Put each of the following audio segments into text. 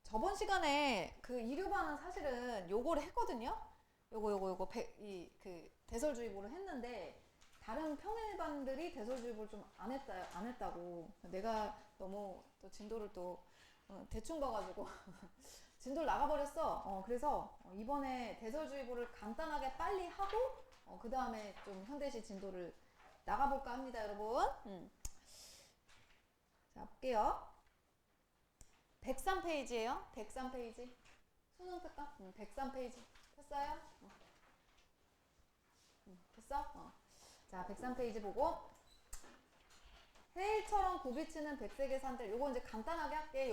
저번 시간에 그 이류반은 사실은 요거를 했거든요. 요거 그 대설주의보를 했는데 다른 평일반들이 대설주의보를 좀 안 했다고. 내가 너무 또 진도를 또 대충 봐가지고 진도를 나가버렸어. 그래서 이번에 대설주의보를 간단하게 빨리 하고 그 다음에 좀 현대시 진도를 나가볼까 합니다, 여러분. 자, 볼게요. 103페이지예요. 103페이지. 수능 특강? 103페이지. 됐어요? 됐어? 자, 103페이지 보고. 해일처럼 굽이치는 백색의 산들. 요거 이제 간단하게 할게.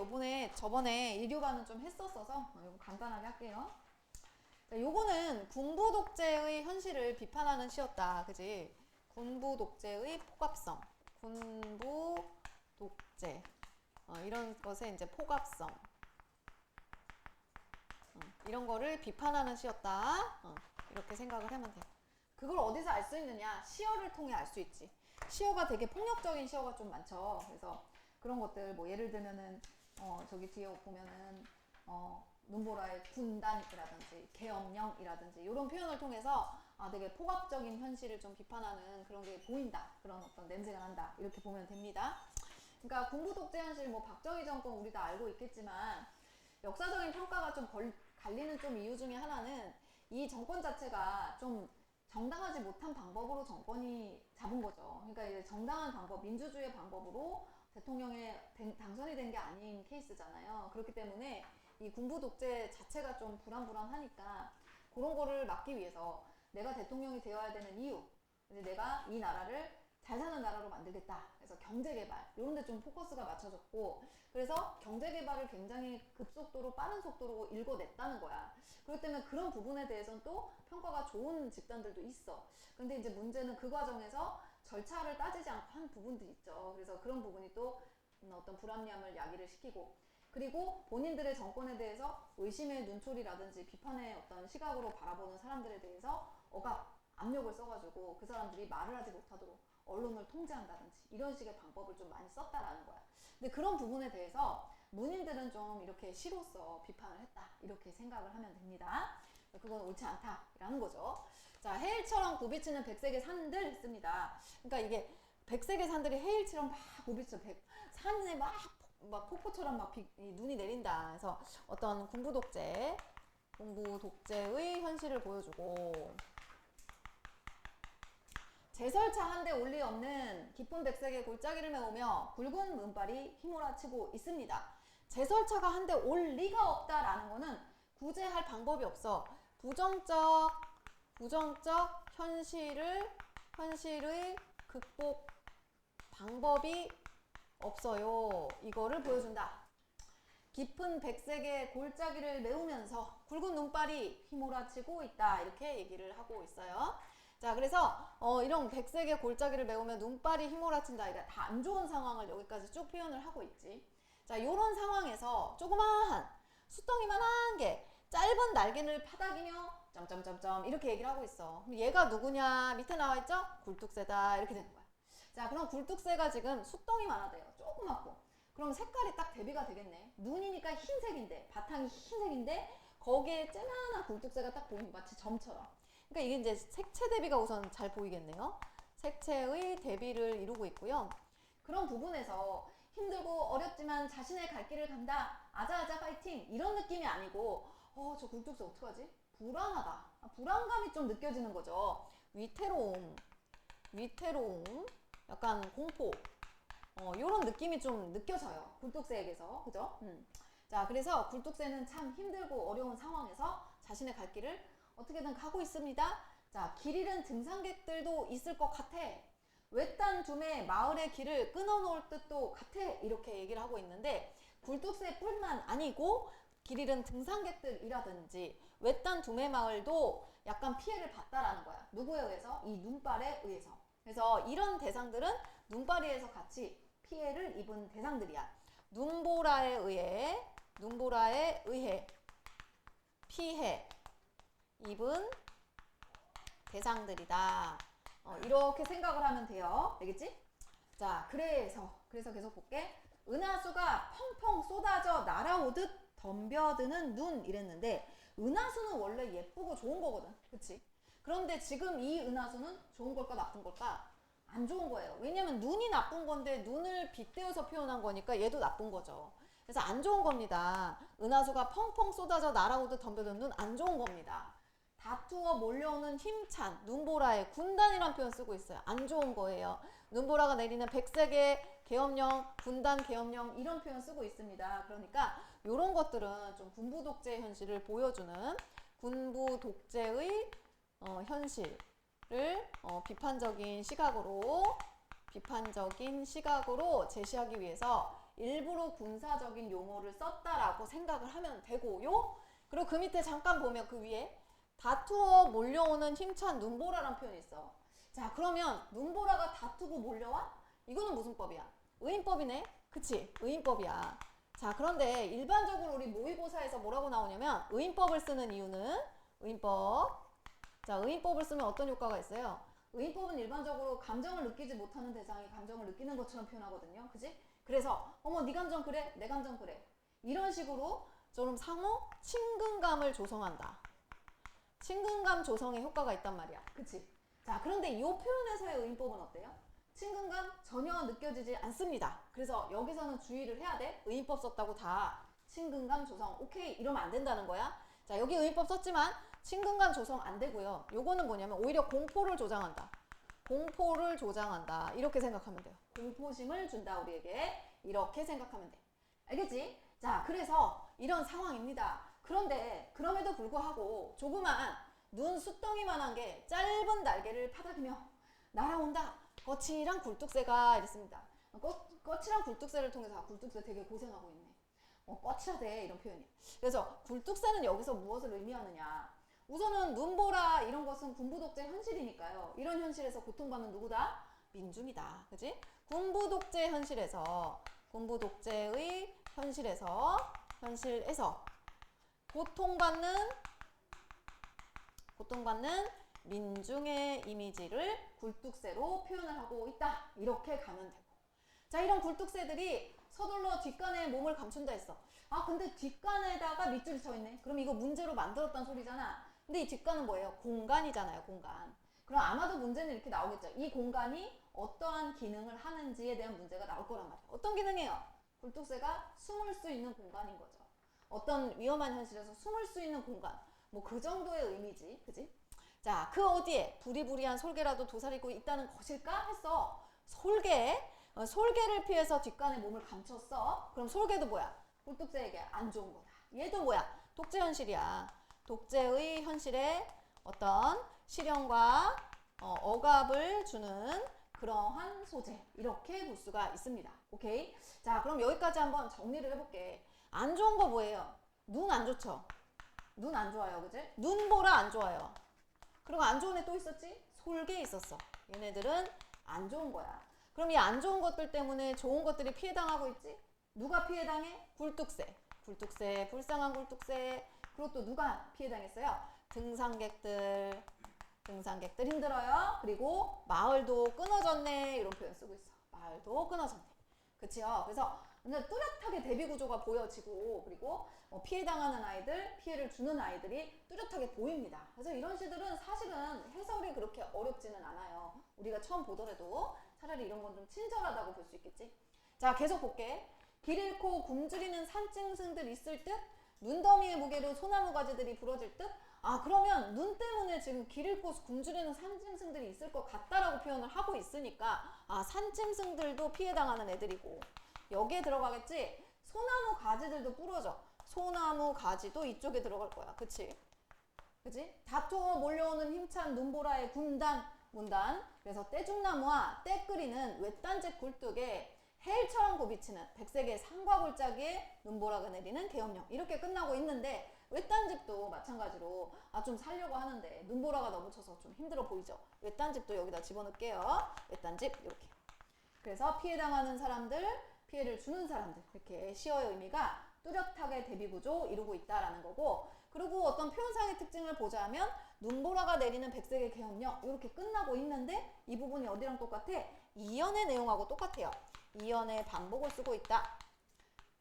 저번에 이류반은 좀 했었어서 요거 간단하게 할게요. 자, 요거는 군부 독재의 현실을 비판하는 시였다. 그지? 군부 독재의 포갑성. 군부 독재. 이런 것의 이제 포갑성. 이런 거를 비판하는 시였다. 이렇게 생각을 하면 돼요. 그걸 어디서 알 수 있느냐? 시어를 통해 알 수 있지. 시어가 되게 폭력적인 시어가 좀 많죠. 그래서 그런 것들, 뭐 예를 들면은 저기 뒤에 보면은 눈보라의 군단이라든지 계엄령이라든지 이런 표현을 통해서 되게 포괄적인 현실을 좀 비판하는 그런 게 보인다. 그런 어떤 냄새가 난다. 이렇게 보면 됩니다. 그러니까 군부 독재 현실, 뭐 박정희 정권 우리 다 알고 있겠지만 역사적인 평가가 좀 갈리는 좀 이유 중에 하나는 이 정권 자체가 좀 정당하지 못한 방법으로 정권이 잡은 거죠. 그러니까 이제 정당한 방법, 민주주의의 방법으로 대통령에 당선이 된 게 아닌 케이스잖아요. 그렇기 때문에 이 군부 독재 자체가 좀 불안하니까 그런 거를 막기 위해서 내가 대통령이 되어야 되는 이유, 이제 내가 이 나라를 잘 사는 나라로 만들겠다. 그래서 경제개발 이런 데 좀 포커스가 맞춰졌고, 그래서 경제개발을 굉장히 급속도로 빠른 속도로 읽어냈다는 거야. 그렇기 때문에 그런 부분에 대해서는 또 평가가 좋은 집단들도 있어. 근데 이제 문제는 그 과정에서 절차를 따지지 않고 한 부분도 있죠. 그래서 그런 부분이 또 어떤 불합리함을 야기를 시키고, 그리고 본인들의 정권에 대해서 의심의 눈초리라든지 비판의 어떤 시각으로 바라보는 사람들에 대해서 억압, 압력을 써가지고 그 사람들이 말을 하지 못하도록 언론을 통제한다든지 이런 식의 방법을 좀 많이 썼다라는 거야. 근데 그런 부분에 대해서 문인들은 좀 이렇게 시로서 비판을 했다. 이렇게 생각을 하면 됩니다. 그건 옳지 않다라는 거죠. 자, 해일처럼 굽이치는 백색의 산들 했습니다. 그러니까 이게 백색의 산들이 해일처럼 막 굽이쳐. 산에 막 폭포처럼 막 눈이 내린다. 그래서 어떤 군부 독재의 현실을 보여주고, 제설차 한 대 올리 없는 깊은 백색의 골짜기를 메우며 굵은 문발이 휘몰아치고 있습니다. 제설차가 한 대 올 리가 없다라는 거는 구제할 방법이 없어. 부정적 현실의 극복 방법이 없어요. 이거를 보여준다. 깊은 백색의 골짜기를 메우면서 굵은 눈발이 휘몰아치고 있다. 이렇게 얘기를 하고 있어요. 자, 그래서 이런 백색의 골짜기를 메우면 눈발이 휘몰아친다. 이게 다 안 좋은 상황을 여기까지 쭉 표현을 하고 있지. 자, 요런 상황에서 조그마한 수덩이만한 게 짧은 날개를 파닥이며 점점점점 이렇게 얘기를 하고 있어. 그럼 얘가 누구냐? 밑에 나와 있죠? 굴뚝새다. 이렇게 되는 거야. 자, 그럼 굴뚝새가 지금 수덩이만 하대요. 조그맣고. 그럼 색깔이 딱 대비가 되겠네. 눈이니까 흰색인데, 바탕이 흰색인데 거기에 쬐만한 굴뚝새가 딱 보이는, 마치 점처럼. 그러니까 이게 이제 색채 대비가 우선 잘 보이겠네요. 색채의 대비를 이루고 있고요. 그런 부분에서 힘들고 어렵지만 자신의 갈 길을 간다. 아자아자 파이팅. 이런 느낌이 아니고 저 굴뚝새 어떡하지? 불안하다. 불안감이 좀 느껴지는 거죠. 위태로움, 약간 공포. 요런 느낌이 좀 느껴져요. 굴뚝새에게서. 그죠? 자, 그래서 굴뚝새는 참 힘들고 어려운 상황에서 자신의 갈 길을 어떻게든 가고 있습니다. 자, 길 잃은 등산객들도 있을 것 같아. 외딴 둠에 마을의 길을 끊어놓을 듯도 같아. 이렇게 얘기를 하고 있는데, 굴뚝새뿐만 아니고 길 잃은 등산객들이라든지 외딴 둠의 마을도 약간 피해를 봤다라는 거야. 누구에 의해서? 이 눈발에 의해서. 그래서 이런 대상들은 눈발에 의해서 같이 피해를 입은 대상들이야. 눈보라에 의해 피해 입은 대상들이다. 이렇게 생각을 하면 돼요. 알겠지? 자, 그래서 계속 볼게. 은하수가 펑펑 쏟아져 날아오듯 덤벼드는 눈 이랬는데 은하수는 원래 예쁘고 좋은 거거든. 그치? 그런데 지금 이 은하수는 좋은 걸까 나쁜 걸까? 안 좋은 거예요. 왜냐면 눈이 나쁜 건데 눈을 빗대어서 표현한 거니까 얘도 나쁜 거죠. 그래서 안 좋은 겁니다. 은하수가 펑펑 쏟아져 날아오듯 덤벼드는 눈 안 좋은 겁니다. 다투어 몰려오는 힘찬 눈보라의 군단이란 표현 쓰고 있어요. 안 좋은 거예요. 눈보라가 내리는 백색의 계엄령, 군단 계엄령 이런 표현 쓰고 있습니다. 그러니까 이런 것들은 좀 군부 독재 현실을 보여주는 군부 독재의 현실을 비판적인 시각으로 제시하기 위해서 일부러 군사적인 용어를 썼다라고 생각을 하면 되고요. 그리고 그 밑에 잠깐 보면 그 위에 다투어 몰려오는 힘찬 눈보라란 표현이 있어. 자, 그러면 눈보라가 다투고 몰려와? 이거는 무슨 법이야? 의인법이네? 그치? 의인법이야. 자, 그런데 일반적으로 우리 모의고사에서 뭐라고 나오냐면 의인법을 쓰는 이유는 의인법. 자, 의인법을 쓰면 어떤 효과가 있어요? 의인법은 일반적으로 감정을 느끼지 못하는 대상이 감정을 느끼는 것처럼 표현하거든요. 그치? 그래서 어머 네 감정 그래? 내 감정 그래. 이런 식으로 좀 상호 친근감을 조성한다. 친근감 조성에 효과가 있단 말이야. 그치? 자, 그런데 이 표현에서의 의인법은 어때요? 친근감 전혀 느껴지지 않습니다. 그래서 여기서는 주의를 해야 돼. 의인법 썼다고 다 친근감 조성 오케이 이러면 안 된다는 거야. 자, 여기 의인법 썼지만 친근감 조성 안 되고요. 요거는 뭐냐면 오히려 공포를 조장한다. 공포를 조장한다. 이렇게 생각하면 돼요. 공포심을 준다 우리에게. 이렇게 생각하면 돼. 알겠지? 자, 그래서 이런 상황입니다. 그런데 그럼에도 불구하고 조그만 눈 숫덩이만한 게 짧은 날개를 파닥이며 날아온다. 거칠한 굴뚝새가 이랬습니다. 거칠한 굴뚝새를 통해서 굴뚝새 되게 고생하고 있네. 거칠하대 이런 표현이. 그래서 굴뚝새는 여기서 무엇을 의미하느냐. 우선은 눈보라 이런 것은 군부독재 현실이니까요. 이런 현실에서 고통받는 누구다? 민중이다. 그지? 군부독재 현실에서 군부독재의 현실에서 고통받는 민중의 이미지를 굴뚝새로 표현을 하고 있다. 이렇게 가면 되고. 자, 이런 굴뚝새들이 서둘러 뒷간에 몸을 감춘다 했어. 아, 근데 뒷간에다가 밑줄이 쳐 있네. 그럼 이거 문제로 만들었단 소리잖아. 근데 이 뒷간은 뭐예요? 공간이잖아요, 공간. 그럼 아마도 문제는 이렇게 나오겠죠. 이 공간이 어떠한 기능을 하는지에 대한 문제가 나올 거란 말이에요. 어떤 기능이에요? 굴뚝새가 숨을 수 있는 공간인 거죠. 어떤 위험한 현실에서 숨을 수 있는 공간. 뭐 그 정도의 의미지. 그지? 자, 그 어디에 부리부리한 솔개라도 도사리고 있다는 것일까? 했어. 솔개를 피해서 뒷간에 몸을 감췄어. 그럼 솔개도 뭐야? 굴뚝새에게 안 좋은 거다. 얘도 뭐야? 독재 현실이야. 독재의 현실에 어떤 실현과 억압을 주는 그러한 소재. 이렇게 볼 수가 있습니다. 오케이? 자, 그럼 여기까지 한번 정리를 해볼게. 안 좋은 거 뭐예요? 눈 안 좋죠? 눈 안 좋아요. 그지? 눈보라 안 좋아요. 그리고 안 좋은 애 또 있었지? 솔개 있었어. 얘네들은 안 좋은 거야. 그럼 이 안 좋은 것들 때문에 좋은 것들이 피해당하고 있지? 누가 피해당해? 굴뚝새. 불쌍한 굴뚝새. 그리고 또 누가 피해당했어요? 등산객들 힘들어요. 그리고 마을도 끊어졌네. 이런 표현 쓰고 있어. 마을도 끊어졌네. 그치요? 그래서 뚜렷하게 대비 구조가 보여지고, 그리고 피해당하는 아이들, 피해를 주는 아이들이 뚜렷하게 보입니다. 그래서 이런 시들은 사실은 해설이 그렇게 어렵지는 않아요. 우리가 처음 보더라도 차라리 이런 건 좀 친절하다고 볼 수 있겠지. 자, 계속 볼게. 길 잃고 굶주리는 산짐승들 있을 듯, 눈더미의 무게로 소나무 가지들이 부러질 듯. 아, 그러면 눈 때문에 지금 길 잃고 굶주리는 산짐승들이 있을 것 같다라고 표현을 하고 있으니까, 아, 산짐승들도 피해당하는 애들이고, 여기에 들어가겠지? 소나무 가지들도 부러져. 소나무 가지도 이쪽에 들어갈 거야. 그치? 그치? 다투어 몰려오는 힘찬 눈보라의 문단. 그래서 떼죽나무와 떼끓이는 외딴집 굴뚝에 해일처럼 굽이치는 백색의 산과 골짜기에 눈보라가 내리는 계엄령. 이렇게 끝나고 있는데 외딴집도 마찬가지로 좀 살려고 하는데 눈보라가 너무 쳐서 좀 힘들어 보이죠? 외딴집도 여기다 집어넣을게요. 외딴집 이렇게. 그래서 피해당하는 사람들, 피해를 주는 사람들, 이렇게 시어의 의미가 뚜렷하게 대비구조 이루고 있다라는 거고, 그리고 어떤 표현상의 특징을 보자면 눈보라가 내리는 백색의 계엄령 이렇게 끝나고 있는데 이 부분이 어디랑 똑같아? 이연의 내용하고 똑같아요. 이연의 반복을 쓰고 있다.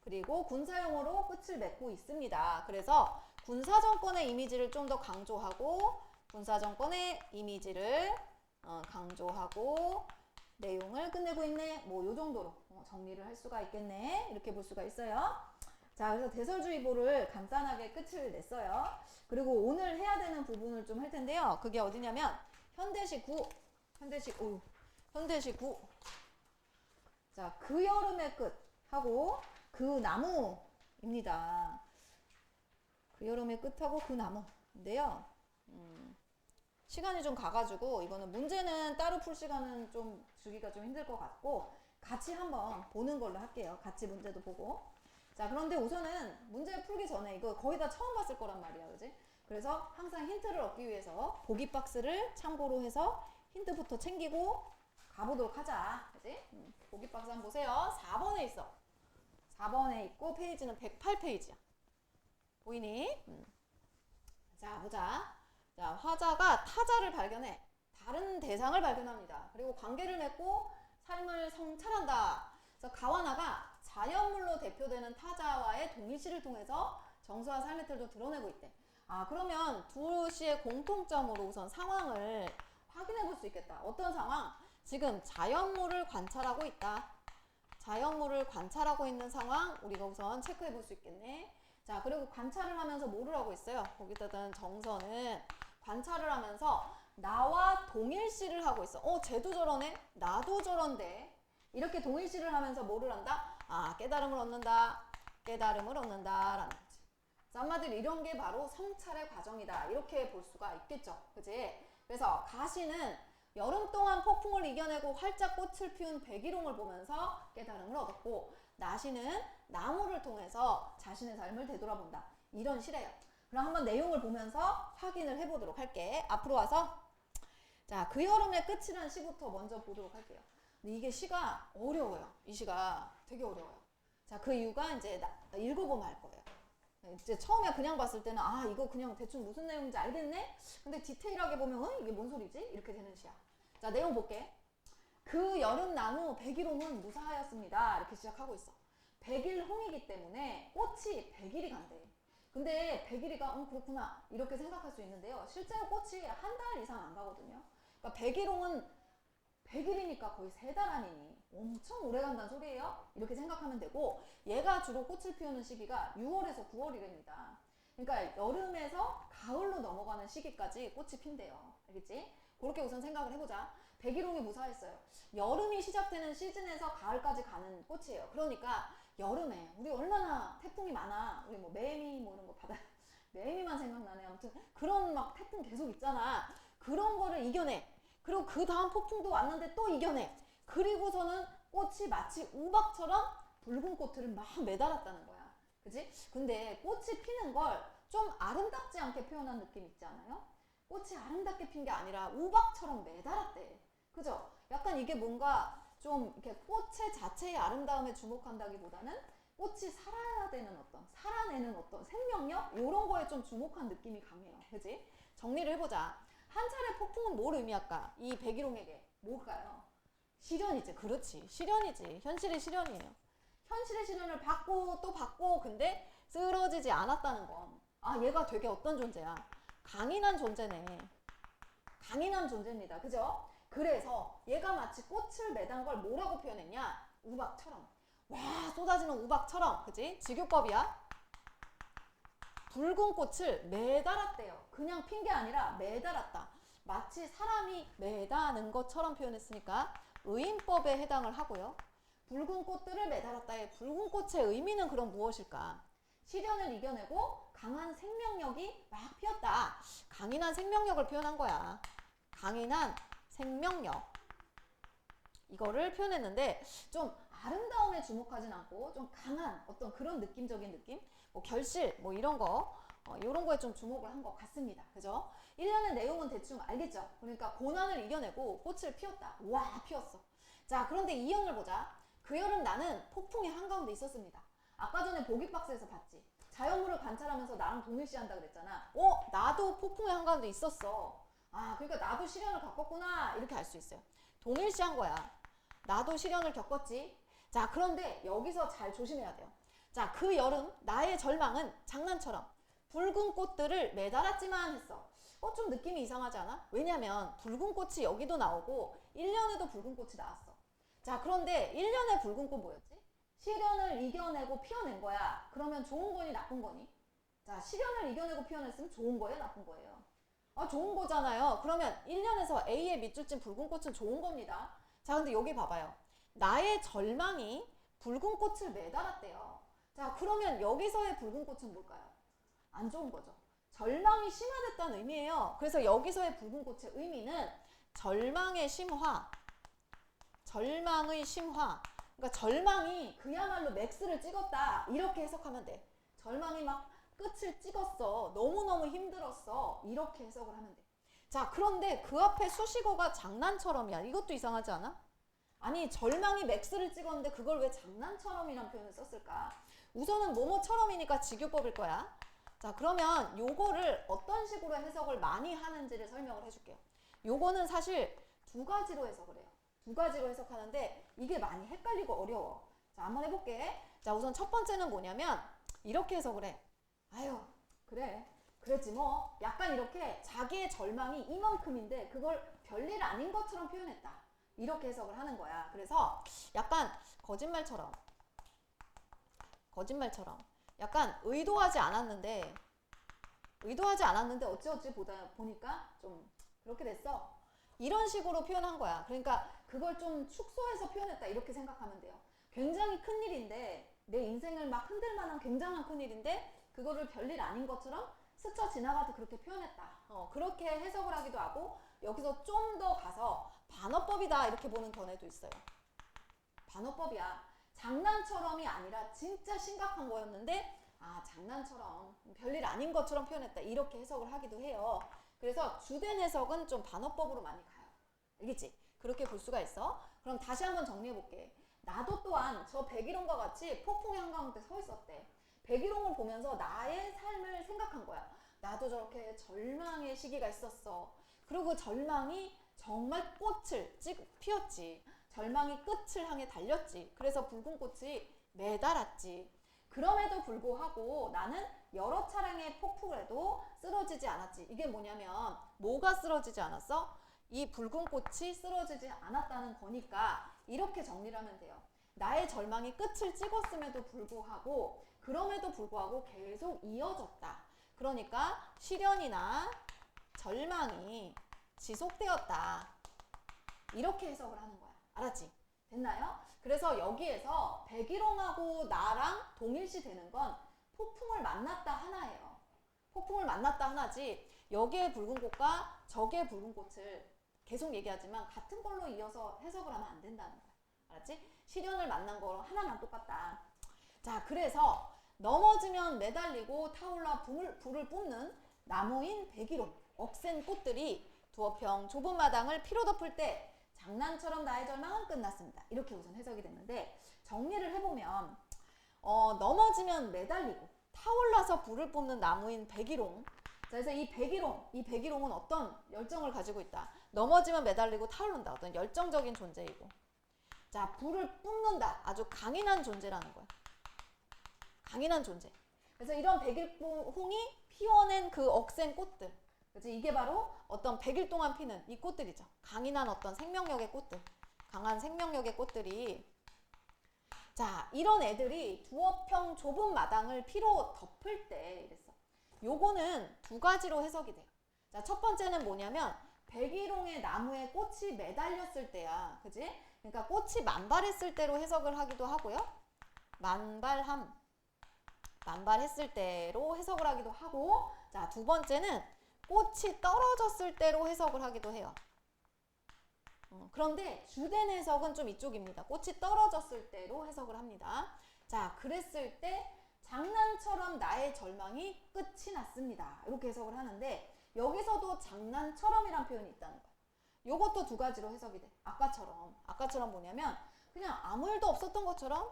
그리고 군사용어로 끝을 맺고 있습니다. 그래서 군사정권의 이미지를 좀 더 강조하고 군사정권의 이미지를 강조하고 내용을 끝내고 있네. 뭐 요 정도로 정리를 할 수가 있겠네. 이렇게 볼 수가 있어요. 자, 그래서 대설주의보를 간단하게 끝을 냈어요. 그리고 오늘 해야 되는 부분을 좀 할 텐데요. 그게 어디냐면 현대시 9. 현대시 9. 자, 그 여름의 끝 하고 그 나무입니다. 그 여름의 끝하고 그 나무인데요. 시간이 좀 가가지고 이거는 문제는 따로 풀 시간은 좀 주기가 좀 힘들 것 같고 같이 한번 보는 걸로 할게요. 같이 문제도 보고. 자, 그런데 우선은 문제 풀기 전에 이거 거의 다 처음 봤을 거란 말이야, 그지? 그래서 항상 힌트를 얻기 위해서 보기 박스를 참고로 해서 힌트부터 챙기고 가보도록 하자, 그지? 보기 박스 한번 보세요. 4번에 있어. 4번에 있고 페이지는 108페이지야. 보이니? 자, 보자. 자, 화자가 타자를 발견해 다른 대상을 발견합니다. 그리고 관계를 맺고 삶을 성찰한다. 그래서 가와나가 자연물로 대표되는 타자와의 동일시를 통해서 정서와 삶의 틀도 드러내고 있대. 아, 그러면 두 시의 공통점으로 우선 상황을 확인해 볼 수 있겠다. 어떤 상황? 지금 자연물을 관찰하고 있다. 자연물을 관찰하고 있는 상황 우리가 우선 체크해 볼 수 있겠네. 자, 그리고 관찰을 하면서 뭐를 하고 있어요? 거기다는 정서는 관찰을 하면서 나와 동일시를 하고 있어. 쟤도 저러네? 나도 저런데. 이렇게 동일시를 하면서 뭐를 한다? 아, 깨달음을 얻는다. 깨달음을 얻는다라는 거지. 자, 한마디로 이런 게 바로 성찰의 과정이다. 이렇게 볼 수가 있겠죠. 그치? 그래서 가시는 여름 동안 폭풍을 이겨내고 활짝 꽃을 피운 백일홍을 보면서 깨달음을 얻었고 나시는 나무를 통해서 자신의 삶을 되돌아본다. 이런 시래요. 그럼 한번 내용을 보면서 확인을 해보도록 할게. 앞으로 와서 자, 그 여름의 끝이라는 시부터 먼저 보도록 할게요. 근데 이게 시가 어려워요. 이 시가 되게 어려워요. 자, 그 이유가 이제 읽어보면 알 거예요. 이제 처음에 그냥 봤을 때는 아, 이거 그냥 대충 무슨 내용인지 알겠네? 근데 디테일하게 보면 이게 뭔 소리지? 이렇게 되는 시야. 자, 내용 볼게. 그 여름나무 백일홍은 무사하였습니다. 이렇게 시작하고 있어. 백일홍이기 때문에 꽃이 100일이 간대. 근데 100일이가 그렇구나 이렇게 생각할 수 있는데요. 실제로 꽃이 한 달 이상 안 가거든요. 그러니까 백일홍은 100일이니까 거의 3달 아니니 엄청 오래 간다는 소리예요. 이렇게 생각하면 되고 얘가 주로 꽃을 피우는 시기가 6월에서 9월이랍니다. 그러니까 여름에서 가을로 넘어가는 시기까지 꽃이 핀대요. 알겠지? 그렇게 우선 생각을 해보자. 백일홍이 무사했어요. 여름이 시작되는 시즌에서 가을까지 가는 꽃이에요. 그러니까 여름에 우리 얼마나 태풍이 많아. 우리 뭐 매미 뭐 이런 거 바다 매미만 생각나네. 아무튼 그런 막 태풍 계속 있잖아. 그런 거를 이겨내. 그리고 그 다음 폭풍도 왔는데 또 이겨내. 그리고서는 꽃이 마치 우박처럼 붉은 꽃을 막 매달았다는 거야. 그지? 근데 꽃이 피는 걸 좀 아름답지 않게 표현한 느낌 있지 않아요? 꽃이 아름답게 핀 게 아니라 우박처럼 매달았대. 그죠? 약간 이게 뭔가 좀 이렇게 꽃의 자체의 아름다움에 주목한다기보다는 꽃이 살아야 되는 살아내는 생명력? 이런 거에 좀 주목한 느낌이 강해요. 그지? 정리를 해보자. 한 차례 폭풍은 뭘 의미할까? 이 백일홍에게. 뭘까요? 시련이지. 그렇지. 시련이지. 현실의 시련이에요. 현실의 시련을 받고 또 받고 근데 쓰러지지 않았다는 건 아, 얘가 되게 어떤 존재야? 강인한 존재네. 강인한 존재입니다. 그죠? 그래서 얘가 마치 꽃을 매단 걸 뭐라고 표현했냐? 우박처럼. 와, 쏟아지는 우박처럼. 그지? 직요법이야. 붉은 꽃을 매달았대요. 그냥 핀 게 아니라 매달았다. 마치 사람이 매다는 것처럼 표현했으니까 의인법에 해당을 하고요. 붉은 꽃들을 매달았다의 붉은 꽃의 의미는 그럼 무엇일까? 시련을 이겨내고 강한 생명력이 막 피었다. 강인한 생명력을 표현한 거야. 강인한 생명력. 이거를 표현했는데 좀 아름다움에 주목하진 않고 좀 강한 어떤 그런 느낌적인 느낌? 뭐 결실 뭐 이런 거 이런 거에 좀 주목을 한 것 같습니다. 그죠? 1년의 내용은 대충 알겠죠? 그러니까 고난을 이겨내고 꽃을 피웠다. 와, 피웠어. 자, 그런데 2형을 보자. 그 여름 나는 폭풍의 한가운데 있었습니다. 아까 전에 보기 박스에서 봤지? 자연물을 관찰하면서 나랑 동일시한다 그랬잖아. 나도 폭풍의 한가운데 있었어. 아, 그러니까 나도 시련을 겪었구나. 이렇게 알 수 있어요. 동일시한 거야. 나도 시련을 겪었지. 자, 그런데 여기서 잘 조심해야 돼요. 자, 그 여름 나의 절망은 장난처럼 붉은 꽃들을 매달았지만 했어. 좀 느낌이 이상하지 않아? 왜냐면 붉은 꽃이 여기도 나오고 1년에도 붉은 꽃이 나왔어. 자, 그런데 1년에 붉은 꽃 뭐였지? 시련을 이겨내고 피어낸 거야. 그러면 좋은 거니 나쁜 거니? 자, 시련을 이겨내고 피어냈으면 좋은 거예요, 나쁜 거예요? 좋은 거잖아요. 그러면 1년에서 A의 밑줄 찐 붉은 꽃은 좋은 겁니다. 자, 근데 여기 봐봐요. 나의 절망이 붉은 꽃을 매달았대요. 자, 그러면 여기서의 붉은 꽃은 뭘까요? 안 좋은 거죠. 절망이 심화됐다는 의미예요. 그래서 여기서의 붉은 꽃의 의미는 절망의 심화, 절망의 심화. 그러니까 절망이 그야말로 맥스를 찍었다. 이렇게 해석하면 돼. 절망이 막 끝을 찍었어. 너무너무 힘들었어. 이렇게 해석을 하면 돼. 자, 그런데 그 앞에 수식어가 장난처럼이야. 이것도 이상하지 않아? 아니, 절망이 맥스를 찍었는데 그걸 왜 장난처럼이란 표현을 썼을까? 우선은 뭐뭐처럼이니까 직유법일 거야. 자, 그러면 요거를 어떤 식으로 해석을 많이 하는지를 설명을 해줄게요. 요거는 사실 두 가지로 해석을 해요. 두 가지로 해석하는데 이게 많이 헷갈리고 어려워. 자, 한번 해볼게. 자, 우선 첫 번째는 뭐냐면 이렇게 해석을 해. 아유, 그래. 그랬지 뭐. 약간 이렇게 자기의 절망이 이만큼인데 그걸 별일 아닌 것처럼 표현했다. 이렇게 해석을 하는 거야. 그래서 약간 거짓말처럼 약간 의도하지 않았는데 어찌어찌 보니까 좀 그렇게 됐어. 이런 식으로 표현한 거야. 그러니까 그걸 좀 축소해서 표현했다. 이렇게 생각하면 돼요. 굉장히 큰 일인데 내 인생을 막 흔들 만한 굉장한 큰 일인데 그거를 별일 아닌 것처럼 스쳐 지나가도 그렇게 표현했다. 그렇게 해석을 하기도 하고 여기서 좀 더 가서 반어법이다 이렇게 보는 견해도 있어요. 반어법이야. 장난처럼이 아니라 진짜 심각한 거였는데 장난처럼 별일 아닌 것처럼 표현했다 이렇게 해석을 하기도 해요. 그래서 주된 해석은 좀 반어법으로 많이 가요. 알겠지? 그렇게 볼 수가 있어. 그럼 다시 한번 정리해 볼게. 나도 또한 저 백일홍과 같이 폭풍의 한가운데 서 있었대. 백일홍을 보면서 나의 삶을 생각한 거야. 나도 저렇게 절망의 시기가 있었어. 그리고 그 절망이 정말 꽃을 피웠지. 절망이 끝을 향해 달렸지. 그래서 붉은 꽃이 매달았지. 그럼에도 불구하고 나는 여러 차례의 폭풍을 해도 쓰러지지 않았지. 이게 뭐냐면 뭐가 쓰러지지 않았어? 이 붉은 꽃이 쓰러지지 않았다는 거니까 이렇게 정리를 하면 돼요. 나의 절망이 끝을 찍었음에도 불구하고 그럼에도 불구하고 계속 이어졌다. 그러니까 시련이나 절망이 지속되었다. 이렇게 해석을 하는 거야. 알았지? 됐나요? 그래서 여기에서 백일홍하고 나랑 동일시 되는 건 폭풍을 만났다 하나예요. 폭풍을 만났다 하나지 여기에 붉은 꽃과 저기에 붉은 꽃을 계속 얘기하지만 같은 걸로 이어서 해석을 하면 안 된다는 거야. 알았지? 시련을 만난 거랑 하나만 똑같다. 자, 그래서 넘어지면 매달리고 타올라 불을 뿜는 나무인 백일홍, 억센 꽃들이 두어평 좁은 마당을 피로 덮을 때 장난처럼 나의 절망은 끝났습니다. 이렇게 우선 해석이 됐는데 정리를 해보면 넘어지면 매달리고 타올라서 불을 뿜는 나무인 백일홍. 자, 그래서 이 백일홍은 어떤 열정을 가지고 있다. 넘어지면 매달리고 타오른다. 어떤 열정적인 존재이고. 자, 불을 뿜는다. 아주 강인한 존재라는 거야. 강인한 존재. 그래서 이런 백일홍이 피워낸 그 억센 꽃들. 그래서 이게 바로 어떤 100일 동안 피는 이 꽃들이죠. 강인한 어떤 생명력의 꽃들. 강한 생명력의 꽃들이. 자, 이런 애들이 두어평 좁은 마당을 피로 덮을 때 이랬어. 요거는 두 가지로 해석이 돼요. 자, 첫 번째는 뭐냐면 백일홍의 나무에 꽃이 매달렸을 때야. 그지? 그러니까 꽃이 만발했을 때로 해석을 하기도 하고요. 만발했을 때로 해석을 하기도 하고, 자, 두 번째는 꽃이 떨어졌을 때로 해석을 하기도 해요. 그런데 주된 해석은 좀 이쪽입니다. 꽃이 떨어졌을 때로 해석을 합니다. 자, 그랬을 때 장난처럼 나의 절망이 끝이 났습니다. 이렇게 해석을 하는데 여기서도 장난처럼이란 표현이 있다는 거예요. 요것도 두 가지로 해석이 돼. 아까처럼 뭐냐면 그냥 아무 일도 없었던 것처럼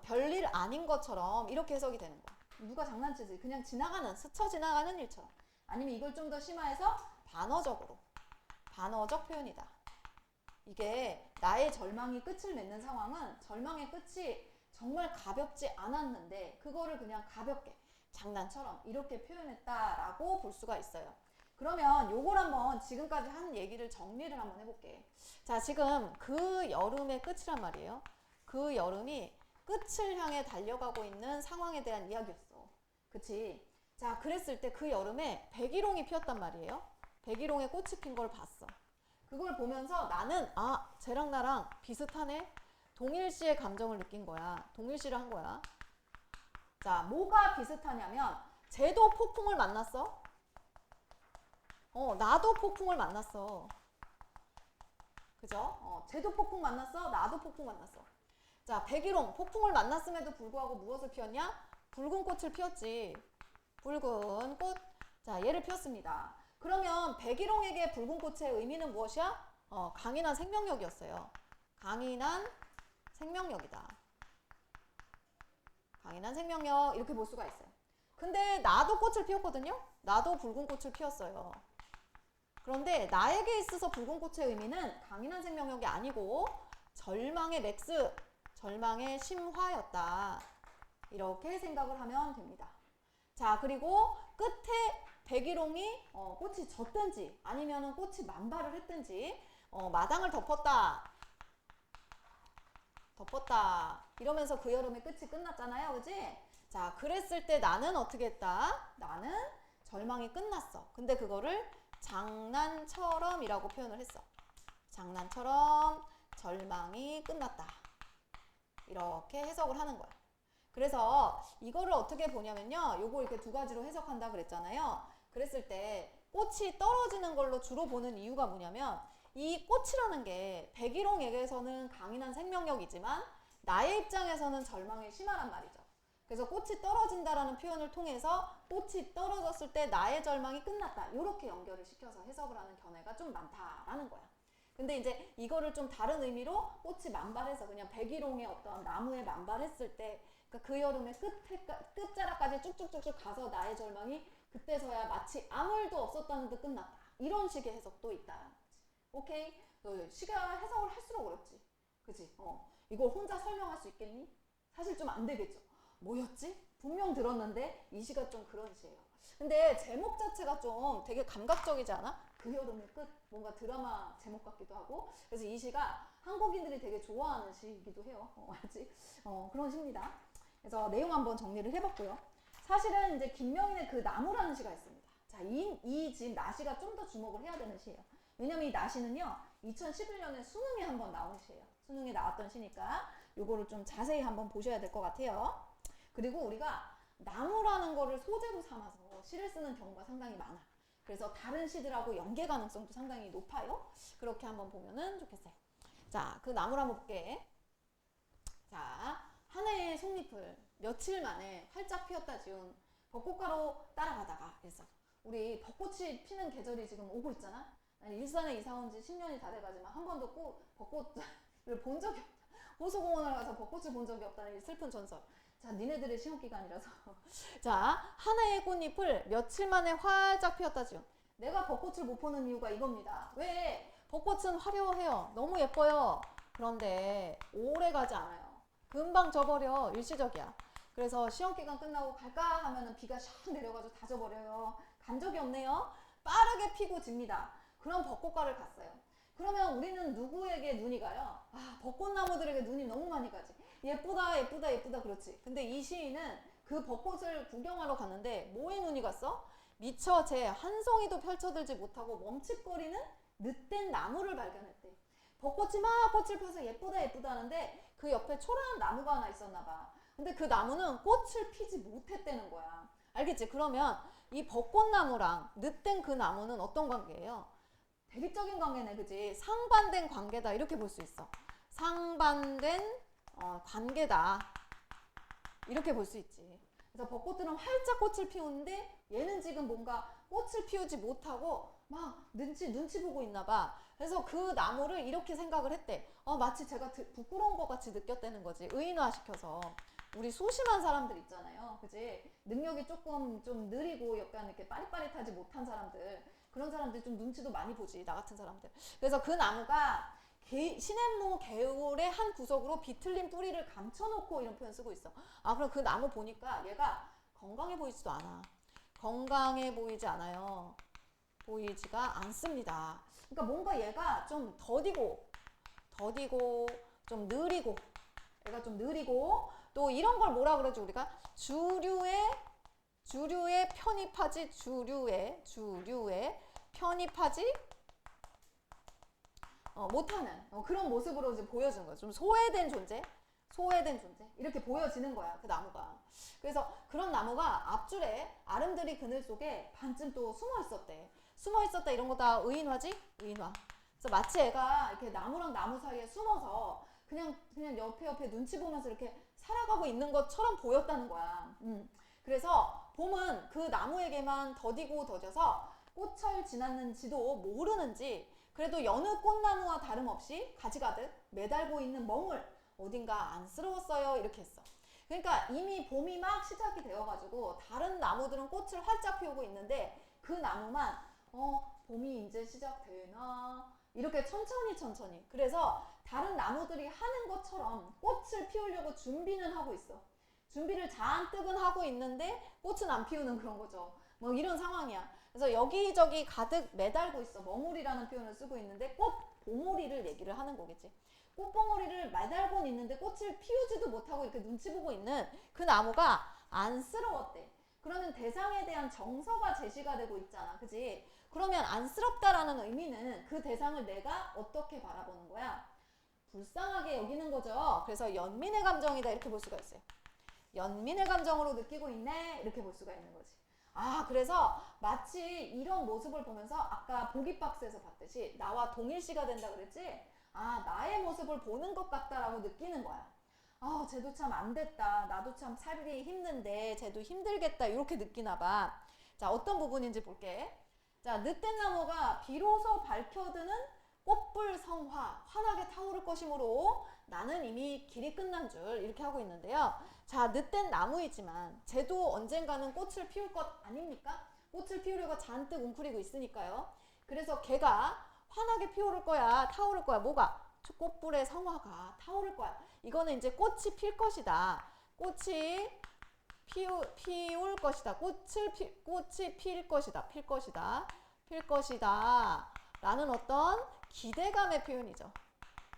별일 아닌 것처럼 이렇게 해석이 되는 거야. 누가 장난치지? 그냥 스쳐 지나가는 일처럼. 아니면 이걸 좀 더 심화해서 반어적 표현이다. 이게 나의 절망이 끝을 맺는 상황은 절망의 끝이 정말 가볍지 않았는데 그거를 그냥 가볍게 장난처럼 이렇게 표현했다라고 볼 수가 있어요. 그러면 요걸 한번 지금까지 한 얘기를 정리를 한번 해볼게. 자, 지금 그 여름의 끝이란 말이에요. 그 여름이 끝을 향해 달려가고 있는 상황에 대한 이야기였어. 그치? 자, 그랬을 때 그 여름에 백일홍이 피었단 말이에요. 백일홍의 꽃이 핀 걸 봤어. 그걸 보면서 나는 쟤랑 나랑 비슷하네? 동일시의 감정을 느낀 거야. 동일시를 한 거야. 자, 뭐가 비슷하냐면 쟤도 폭풍을 만났어. 나도 폭풍을 만났어. 그죠? 쟤도 폭풍 만났어. 나도 폭풍 만났어. 자, 백일홍 폭풍을 만났음에도 불구하고 무엇을 피웠냐? 붉은 꽃을 피웠지. 붉은 꽃. 자, 얘를 피웠습니다. 그러면 백일홍에게 붉은 꽃의 의미는 무엇이야? 강인한 생명력이었어요. 강인한 생명력이다. 강인한 생명력 이렇게 볼 수가 있어요. 근데 나도 꽃을 피웠거든요. 나도 붉은 꽃을 피웠어요. 그런데 나에게 있어서 붉은 꽃의 의미는 강인한 생명력이 아니고 절망의 맥스, 절망의 심화였다. 이렇게 생각을 하면 됩니다. 자, 그리고 끝에 백일홍이 꽃이 졌든지 아니면은 꽃이 만발을 했든지 마당을 덮었다. 이러면서 그 여름의 끝이 끝났잖아요. 그지? 자, 그랬을 때 나는 어떻게 했다? 나는 절망이 끝났어. 근데 그거를 장난처럼 이라고 표현을 했어. 장난처럼 절망이 끝났다. 이렇게 해석을 하는 거야. 그래서 이거를 어떻게 보냐면요. 요거 이렇게 두 가지로 해석한다 그랬잖아요. 그랬을 때 꽃이 떨어지는 걸로 주로 보는 이유가 뭐냐면 이 꽃이라는 게 백일홍에게서는 강인한 생명력이지만 나의 입장에서는 절망이 심하란 말이죠. 그래서 꽃이 떨어진다라는 표현을 통해서 꽃이 떨어졌을 때 나의 절망이 끝났다. 이렇게 연결을 시켜서 해석을 하는 견해가 좀 많다라는 거야. 근데 이제 이거를 좀 다른 의미로 꽃이 만발해서 그냥 백일홍의 어떤 나무에 만발했을 때 그러니까 그 여름의 끝자락까지 쭉쭉쭉쭉 가서 나의 절망이 그때서야 마치 아무 일도 없었다는 듯 끝났다. 이런 식의 해석도 있다라는 거지. 오케이? 시가 해석을 할수록 어렵지. 그치? 이걸 혼자 설명할 수 있겠니? 사실 좀 안 되겠죠. 뭐였지? 분명 들었는데 이 시가 좀 그런 시예요. 근데 제목 자체가 좀 되게 감각적이지 않아? 그 여름의 끝. 뭔가 드라마 제목 같기도 하고. 그래서 이 시가 한국인들이 되게 좋아하는 시이기도 해요. 알지? 그런 시입니다. 그래서 내용 한번 정리를 해봤고요. 사실은 이제 김명인의 그 나무라는 시가 있습니다. 자, 이 지금 나시가 좀 더 주목을 해야 되는 시예요. 왜냐면 이 나시는요, 2011년에 수능에 한번 나온 시예요. 수능에 나왔던 시니까 요거를 좀 자세히 한번 보셔야 될 것 같아요. 그리고 우리가 나무라는 거를 소재로 삼아서 시를 쓰는 경우가 상당히 많아. 그래서 다른 시들하고 연계 가능성도 상당히 높아요. 그렇게 한번 보면은 좋겠어요. 자, 그 나무를 한번 볼게. 자, 한 해의 속잎을 며칠 만에 활짝 피었다 지운 벚꽃가로 따라가다가 그래서 우리 벚꽃이 피는 계절이 지금 오고 있잖아. 일산에 이사 온 지 10년이 다 돼가지만 한 번도 벚꽃을 본 적이 없다. 호수공원을 가서 벚꽃을 본 적이 없다는 이 슬픈 전설. 자, 니네들의 시험기간이라서. 자, 하나의 꽃잎을 며칠 만에 활짝 피었다 지금. 내가 벚꽃을 못 보는 이유가 이겁니다. 왜? 벚꽃은 화려해요. 너무 예뻐요. 그런데 오래 가지 않아요. 금방 져버려. 일시적이야. 그래서 시험기간 끝나고 갈까 하면은 비가 샥 내려가지고 다 져버려요. 간 적이 없네요. 빠르게 피고 집니다. 그럼 벚꽃가를 갔어요. 그러면 우리는 누구에게 눈이 가요? 벚꽃나무들에게 눈이 너무 많이 가지. 예쁘다 예쁘다 예쁘다 그렇지. 근데 이 시인은 그 벚꽃을 구경하러 갔는데 뭐에 눈이 갔어? 미처 제 한 송이도 펼쳐들지 못하고 멈칫거리는 늑된 나무를 발견했대. 벚꽃이 막 꽃을 펴서 예쁘다 예쁘다 하는데 그 옆에 초라한 나무가 하나 있었나 봐. 근데 그 나무는 꽃을 피지 못했다는 거야. 알겠지? 그러면 이 벚꽃나무랑 늑된 그 나무는 어떤 관계예요? 대립적인 관계네, 그지? 상반된 관계다 이렇게 볼 수 있어. 상반된 관계다 이렇게 볼 수 있지. 그래서 벚꽃들은 활짝 꽃을 피우는데 얘는 지금 뭔가 꽃을 피우지 못하고 막 눈치 보고 있나 봐. 그래서 그 나무를 이렇게 생각을 했대. 마치 제가 부끄러운 것 같이 느꼈다는 거지. 의인화시켜서. 우리 소심한 사람들 있잖아요. 그지? 능력이 조금 좀 느리고 약간 이렇게 빠릿빠릿하지 못한 사람들. 그런 사람들 좀 눈치도 많이 보지. 나 같은 사람들. 그래서 그 나무가 시냇로 개울의 한 구석으로 비틀린 뿌리를 감춰놓고 이런 표현 쓰고 있어. 아, 그럼 그 나무 보니까 얘가 건강해 보이지도 않아. 건강해 보이지 않아요. 보이지가 않습니다. 그러니까 뭔가 얘가 좀 더디고 좀 느리고, 얘가 좀 느리고, 또 이런 걸 뭐라 그러지 우리가? 주류에 편입하지, 주류에 편입하지 못하는 그런 모습으로 이제 보여주는 거야. 좀 소외된 존재 이렇게 보여지는 거야, 그 나무가. 그래서 그런 나무가 앞줄에 아름드리 그늘 속에 반쯤 또 숨어 있었다. 이런 거 다 의인화지? 의인화. 그래서 마치 애가 이렇게 나무랑 나무 사이에 숨어서 그냥 옆에 눈치 보면서 이렇게 살아가고 있는 것처럼 보였다는 거야. 그래서 봄은 그 나무에게만 더디고 더뎌서 꽃철 지났는지도 모르는지 그래도 여느 꽃나무와 다름없이 가지 가득 매달고 있는 멍을 어딘가 안쓰러웠어요. 이렇게 했어. 그러니까 이미 봄이 막 시작이 되어가지고 다른 나무들은 꽃을 활짝 피우고 있는데 그 나무만 봄이 이제 시작되나 이렇게 천천히 그래서 다른 나무들이 하는 것처럼 꽃을 피우려고 준비는 하고 있어. 준비를 잔뜩은 하고 있는데 꽃은 안 피우는 그런 거죠. 뭐 이런 상황이야. 그래서 여기저기 가득 매달고 있어. 멍울이라는 표현을 쓰고 있는데 꽃 봉오리를 얘기를 하는 거겠지. 꽃봉오리를 매달고 있는데 꽃을 피우지도 못하고 이렇게 눈치 보고 있는 그 나무가 안쓰러웠대. 그러면 대상에 대한 정서가 제시가 되고 있잖아. 그지? 그러면 안쓰럽다라는 의미는 그 대상을 내가 어떻게 바라보는 거야? 불쌍하게 여기는 거죠. 그래서 연민의 감정이다 이렇게 볼 수가 있어요. 연민의 감정으로 느끼고 있네 이렇게 볼 수가 있는 거지. 아, 그래서 마치 이런 모습을 보면서 아까 보기 박스에서 봤듯이 나와 동일시가 된다 그랬지? 아, 나의 모습을 보는 것 같다라고 느끼는 거야. 아, 쟤도 참 안 됐다. 나도 참 살기 힘든데 쟤도 힘들겠다. 이렇게 느끼나 봐. 자, 어떤 부분인지 볼게. 자, 늑대 나무가 비로소 밝혀드는 꽃불 성화, 환하게 타오를 것이므로 나는 이미 길이 끝난 줄 이렇게 하고 있는데요. 자, 늑대 나무이지만 쟤도 언젠가는 꽃을 피울 것 아닙니까? 꽃을 피우려고 잔뜩 웅크리고 있으니까요. 그래서 걔가 환하게 피오를 거야, 타오를 거야. 뭐가? 꽃불의 성화가 타오를 거야. 이거는 이제 꽃이 필 것이다. 꽃이 피울 것이다. 꽃이 필 것이다. 라는 어떤 기대감의 표현이죠.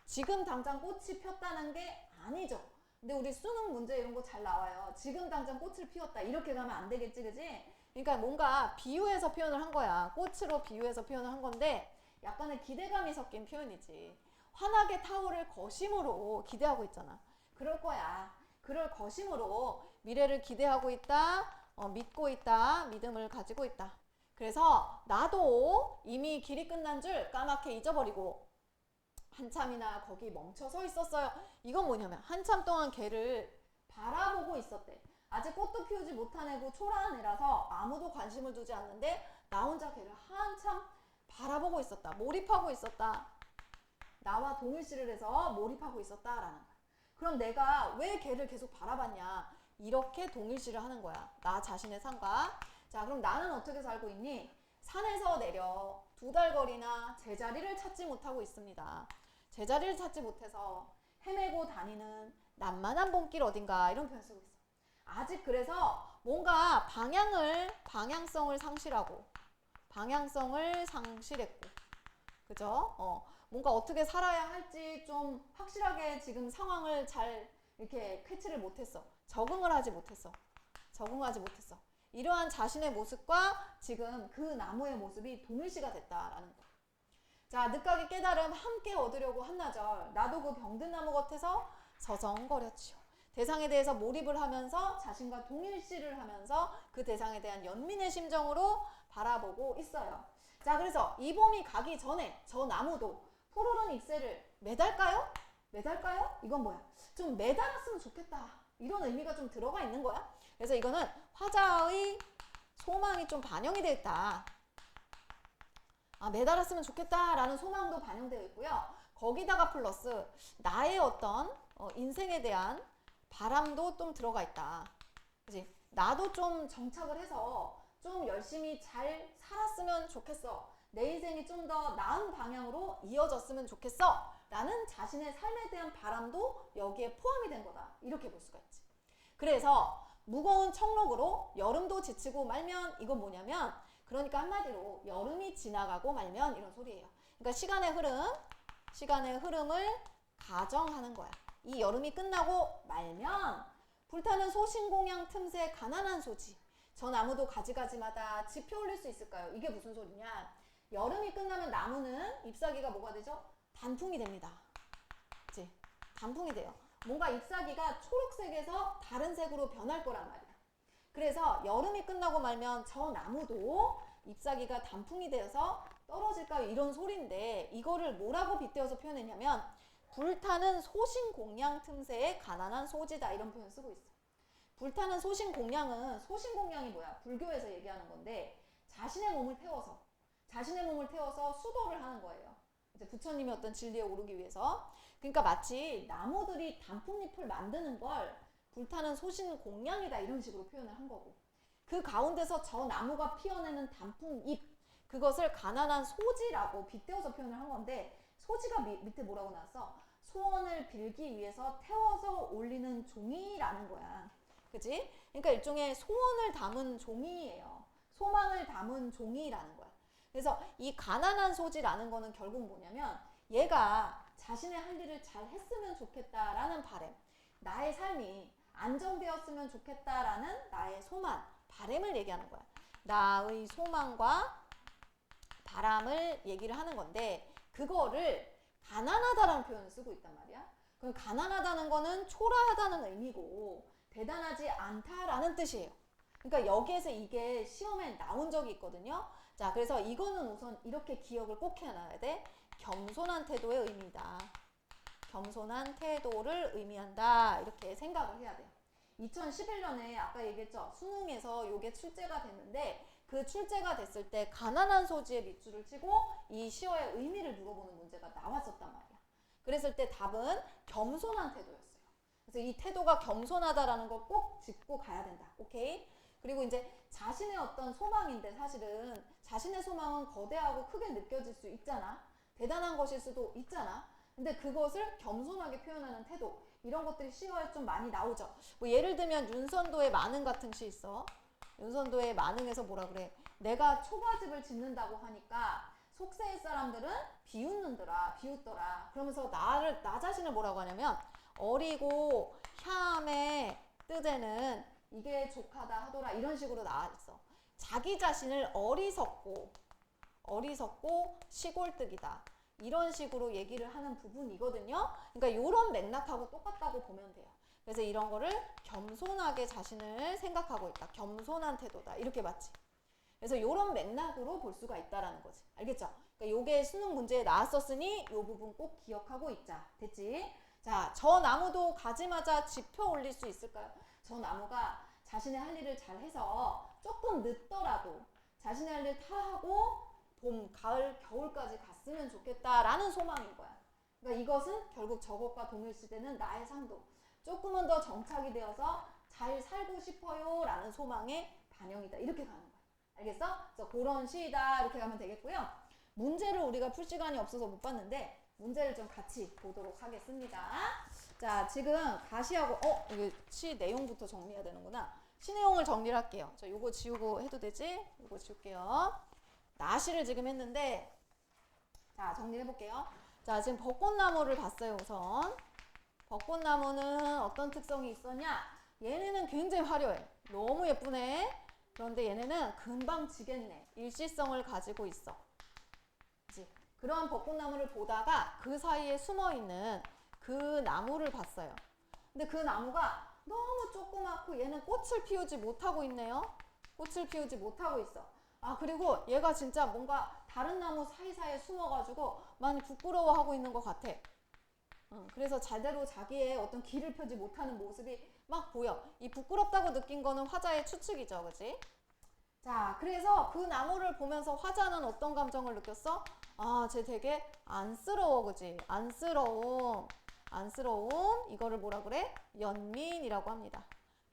지금 당장 꽃이 폈다는 게 아니죠. 근데 우리 수능 문제 이런 거 잘 나와요. 지금 당장 꽃을 피웠다. 이렇게 가면 안 되겠지, 그지? 그러니까 뭔가 비유해서 표현을 한 거야. 꽃으로 비유해서 표현을 한 건데 약간의 기대감이 섞인 표현이지. 환하게 타오를 거심으로 기대하고 있잖아. 그럴 거야. 그럴 거심으로 미래를 기대하고 있다. 믿고 있다. 믿음을 가지고 있다. 그래서 나도 이미 길이 끝난 줄 까맣게 잊어버리고 한참이나 거기 멈춰 서 있었어요. 이건 뭐냐면 한참 동안 걔를 바라보고 있었대. 아직 꽃도 피우지 못한 애고 초라한 애라서 아무도 관심을 두지 않는데 나 혼자 걔를 한참 바라보고 있었다. 몰입하고 있었다. 나와 동일시를 해서 몰입하고 있었다라는 거야. 그럼 내가 왜 걔를 계속 바라봤냐? 이렇게 동일시를 하는 거야. 나 자신의 삶과. 자, 그럼 나는 어떻게 살고 있니? 산에서 내려 2달 거리나 제자리를 찾지 못하고 있습니다. 제자리를 찾지 못해서 헤매고 다니는 난만한 봄길 어딘가 이런 표현 쓰고 있어. 아직 그래서 뭔가 방향성을 상실했고 그죠? 뭔가 어떻게 살아야 할지 좀 확실하게 지금 상황을 잘 이렇게 캐치를 못했어. 적응을 하지 못했어. 이러한 자신의 모습과 지금 그 나무의 모습이 동일시가 됐다라는 거. 자, 늦가기 깨달음 함께 얻으려고 한나절 나도 그 병든 나무 겉에서 서성거렸지요. 대상에 대해서 몰입을 하면서 자신과 동일시를 하면서 그 대상에 대한 연민의 심정으로 바라보고 있어요. 자, 그래서 이 봄이 가기 전에 저 나무도 푸르른 잎새를 매달까요? 이건 뭐야? 좀 매달았으면 좋겠다. 이런 의미가 좀 들어가 있는 거야. 그래서 이거는 화자의 소망이 좀 반영이 되어 있다. 아, 매달았으면 좋겠다라는 소망도 반영되어 있고요. 거기다가 플러스 나의 어떤 인생에 대한 바람도 좀 들어가 있다. 그치? 나도 좀 정착을 해서 좀 열심히 잘 살았으면 좋겠어. 내 인생이 좀 더 나은 방향으로 이어졌으면 좋겠어. 나는 자신의 삶에 대한 바람도 여기에 포함이 된 거다. 이렇게 볼 수가 있지. 그래서 무거운 청록으로 여름도 지치고 말면 이건 뭐냐면 그러니까 한마디로 여름이 지나가고 말면 이런 소리예요. 그러니까 시간의 흐름을 가정하는 거야. 이 여름이 끝나고 말면 불타는 소신공양 틈새 가난한 소지. 저 나무도 가지가지마다 지표 올릴 수 있을까요? 이게 무슨 소리냐? 여름이 끝나면 나무는 잎사귀가 뭐가 되죠? 단풍이 됩니다. 그치? 단풍이 돼요. 뭔가 잎사귀가 초록색에서 다른 색으로 변할 거란 말이야. 그래서 여름이 끝나고 말면 저 나무도 잎사귀가 단풍이 되어서 떨어질까요? 이런 소리인데 이거를 뭐라고 빗대어서 표현했냐면 불타는 소신공양 틈새에 가난한 소지다 이런 표현 쓰고 있어. 불타는 소신공양이 뭐야? 불교에서 얘기하는 건데 자신의 몸을 태워서 수도를 하는 거예요. 이제 부처님의 어떤 진리에 오르기 위해서. 그러니까 마치 나무들이 단풍잎을 만드는 걸 불타는 소신공양이다 이런 식으로 표현을 한 거고 그 가운데서 저 나무가 피어내는 단풍잎 그것을 가난한 소지라고 빗대어서 표현을 한 건데 소지가 밑에 뭐라고 나왔어? 소원을 빌기 위해서 태워서 올리는 종이라는 거야. 그치? 그러니까 일종의 소원을 담은 종이에요. 소망을 담은 종이라는 거야. 그래서 이 가난한 소지라는 거는 결국 뭐냐면 얘가 자신의 할 일을 잘 했으면 좋겠다라는 바람, 나의 삶이 안정되었으면 좋겠다라는 나의 소망, 바람을 얘기하는 거야. 나의 소망과 바람을 얘기를 하는 건데 그거를 가난하다라는 표현을 쓰고 있단 말이야. 그럼 가난하다는 거는 초라하다는 의미고 대단하지 않다라는 뜻이에요. 그러니까 여기에서 이게 시험에 나온 적이 있거든요. 자, 그래서 이거는 우선 이렇게 기억을 꼭 해놔야 돼. 겸손한 태도의 의미다. 겸손한 태도를 의미한다. 이렇게 생각을 해야 돼요. 2011년에 아까 얘기했죠. 수능에서 이게 출제가 됐는데 그 출제가 됐을 때 가난한 소지에 밑줄을 치고 이 시어의 의미를 물어보는 문제가 나왔었단 말이야. 그랬을 때 답은 겸손한 태도였어요. 그래서 이 태도가 겸손하다라는 거 꼭 짚고 가야 된다. 오케이? 그리고 이제 자신의 어떤 소망인데 사실은 자신의 소망은 거대하고 크게 느껴질 수 있잖아. 대단한 것일 수도 있잖아. 근데 그것을 겸손하게 표현하는 태도 이런 것들이 시어에 좀 많이 나오죠. 뭐 예를 들면 윤선도의 만흥 같은 시 있어. 윤선도의 만흥에서 뭐라 그래? 내가 초가집을 짓는다고 하니까 속세의 사람들은 비웃더라. 그러면서 나 자신을 뭐라고 하냐면 어리고 혐의 뜻에는 이게 족하다 하더라 이런 식으로 나와 있어. 자기 자신을 어리석고 시골뜨기다 이런 식으로 얘기를 하는 부분이거든요. 그러니까 이런 맥락하고 똑같다고 보면 돼요. 그래서 이런 거를 겸손하게 자신을 생각하고 있다. 겸손한 태도다. 이렇게 맞지? 그래서 이런 맥락으로 볼 수가 있다라는 거지. 알겠죠? 그러니까 요게 수능 문제에 나왔었으니 이 부분 꼭 기억하고 있자. 됐지? 자, 저 나무도 가지마자 지표 올릴 수 있을까요? 저 나무가 자신의 할 일을 잘 해서 조금 늦더라도 자신의 할 일 다 하고 봄, 가을, 겨울까지 갔으면 좋겠다라는 소망인 거야. 그러니까 이것은 결국 저것과 동일시되는 나의 상도. 조금은 더 정착이 되어서 잘 살고 싶어요 라는 소망의 반영이다. 이렇게 가는 거야. 알겠어? 그래서 그런 시이다. 이렇게 가면 되겠고요. 문제를 우리가 풀 시간이 없어서 못 봤는데 문제를 좀 같이 보도록 하겠습니다. 자, 지금 가시하고 이게 시 내용부터 정리해야 되는구나. 시 내용을 정리를 할게요. 저 요거 지우고 해도 되지? 요거 지울게요. 나시를 지금 했는데 자, 정리해 볼게요. 자, 지금 벚꽃나무를 봤어요. 우선 벚꽃나무는 어떤 특성이 있었냐? 얘네는 굉장히 화려해. 너무 예쁘네. 그런데 얘네는 금방 지겠네. 일시성을 가지고 있어. 그치? 그런 벚꽃나무를 보다가 그 사이에 숨어있는 그 나무를 봤어요. 근데 그 나무가 너무 조그맣고 얘는 꽃을 피우지 못하고 있네요. 꽃을 피우지 못하고 있어. 아, 그리고 얘가 진짜 뭔가 다른 나무 사이사이에 숨어가지고 많이 부끄러워하고 있는 것 같아. 그래서 제대로 자기의 어떤 길을 펴지 못하는 모습이 막 보여. 이 부끄럽다고 느낀 거는 화자의 추측이죠. 그치? 자, 그래서 그 나무를 보면서 화자는 어떤 감정을 느꼈어? 아, 쟤 되게 안쓰러워. 그치? 안쓰러움. 이거를 뭐라 그래? 연민이라고 합니다.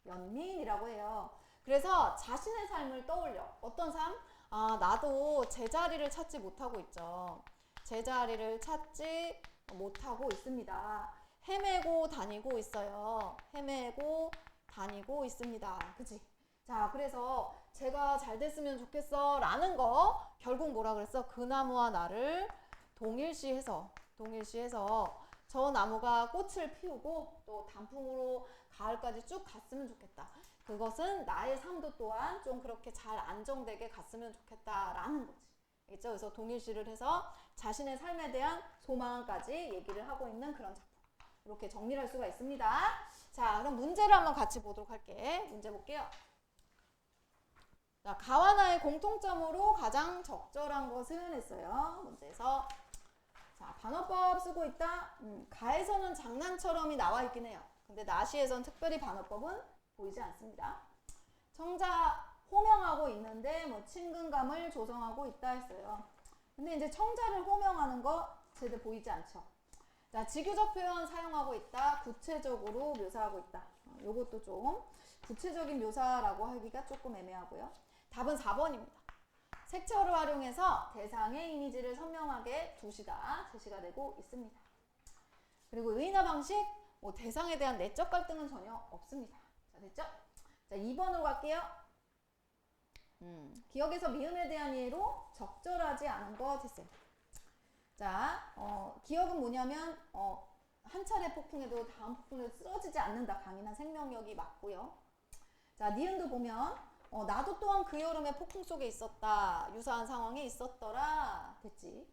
연민이라고 해요. 그래서 자신의 삶을 떠올려. 어떤 삶? 아, 나도 제자리를 찾지 못하고 있죠. 제자리를 찾지 못하고 있습니다. 헤매고 다니고 있어요. 헤매고 다니고 있습니다. 그치? 자, 그래서 제가 잘 됐으면 좋겠어 라는 거 결국 뭐라 그랬어? 그 나무와 나를 동일시해서 저 나무가 꽃을 피우고 또 단풍으로 가을까지 쭉 갔으면 좋겠다. 그것은 나의 삶도 또한 좀 그렇게 잘 안정되게 갔으면 좋겠다라는 거지. 알겠죠? 그래서 동일시를 해서 자신의 삶에 대한 소망까지 얘기를 하고 있는 그런 작품. 이렇게 정리를 할 수가 있습니다. 자, 그럼 문제를 한번 같이 보도록 할게. 문제 볼게요. 자, 가와 나의 공통점으로 가장 적절한 것은 했어요. 문제에서. 자, 반어법 쓰고 있다. 가에서는 장난처럼이 나와 있긴 해요. 근데 나시에선 특별히 반어법은 보이지 않습니다. 청자 호명하고 있는데 뭐 친근감을 조성하고 있다 했어요. 근데 이제 청자를 호명하는 거 제대로 보이지 않죠. 자, 직유적 표현 사용하고 있다. 구체적으로 묘사하고 있다. 요것도 좀 구체적인 묘사라고 하기가 조금 애매하고요. 답은 4번입니다. 색채어를 활용해서 대상의 이미지를 선명하게 두시다 제시가 되고 있습니다. 그리고 의인화 방식, 뭐 대상에 대한 내적 갈등은 전혀 없습니다. 자, 됐죠? 자, 2번으로 갈게요. 기억에서 미음에 대한 이해로 적절하지 않은 것 됐어요. 자, 기억은 뭐냐면 한 차례 폭풍에도 다음 폭풍에도 쓰러지지 않는다. 강인한 생명력이 맞고요. 자, 니은도 보면 나도 또한 그 여름에 폭풍 속에 있었다. 유사한 상황에 있었더라. 됐지.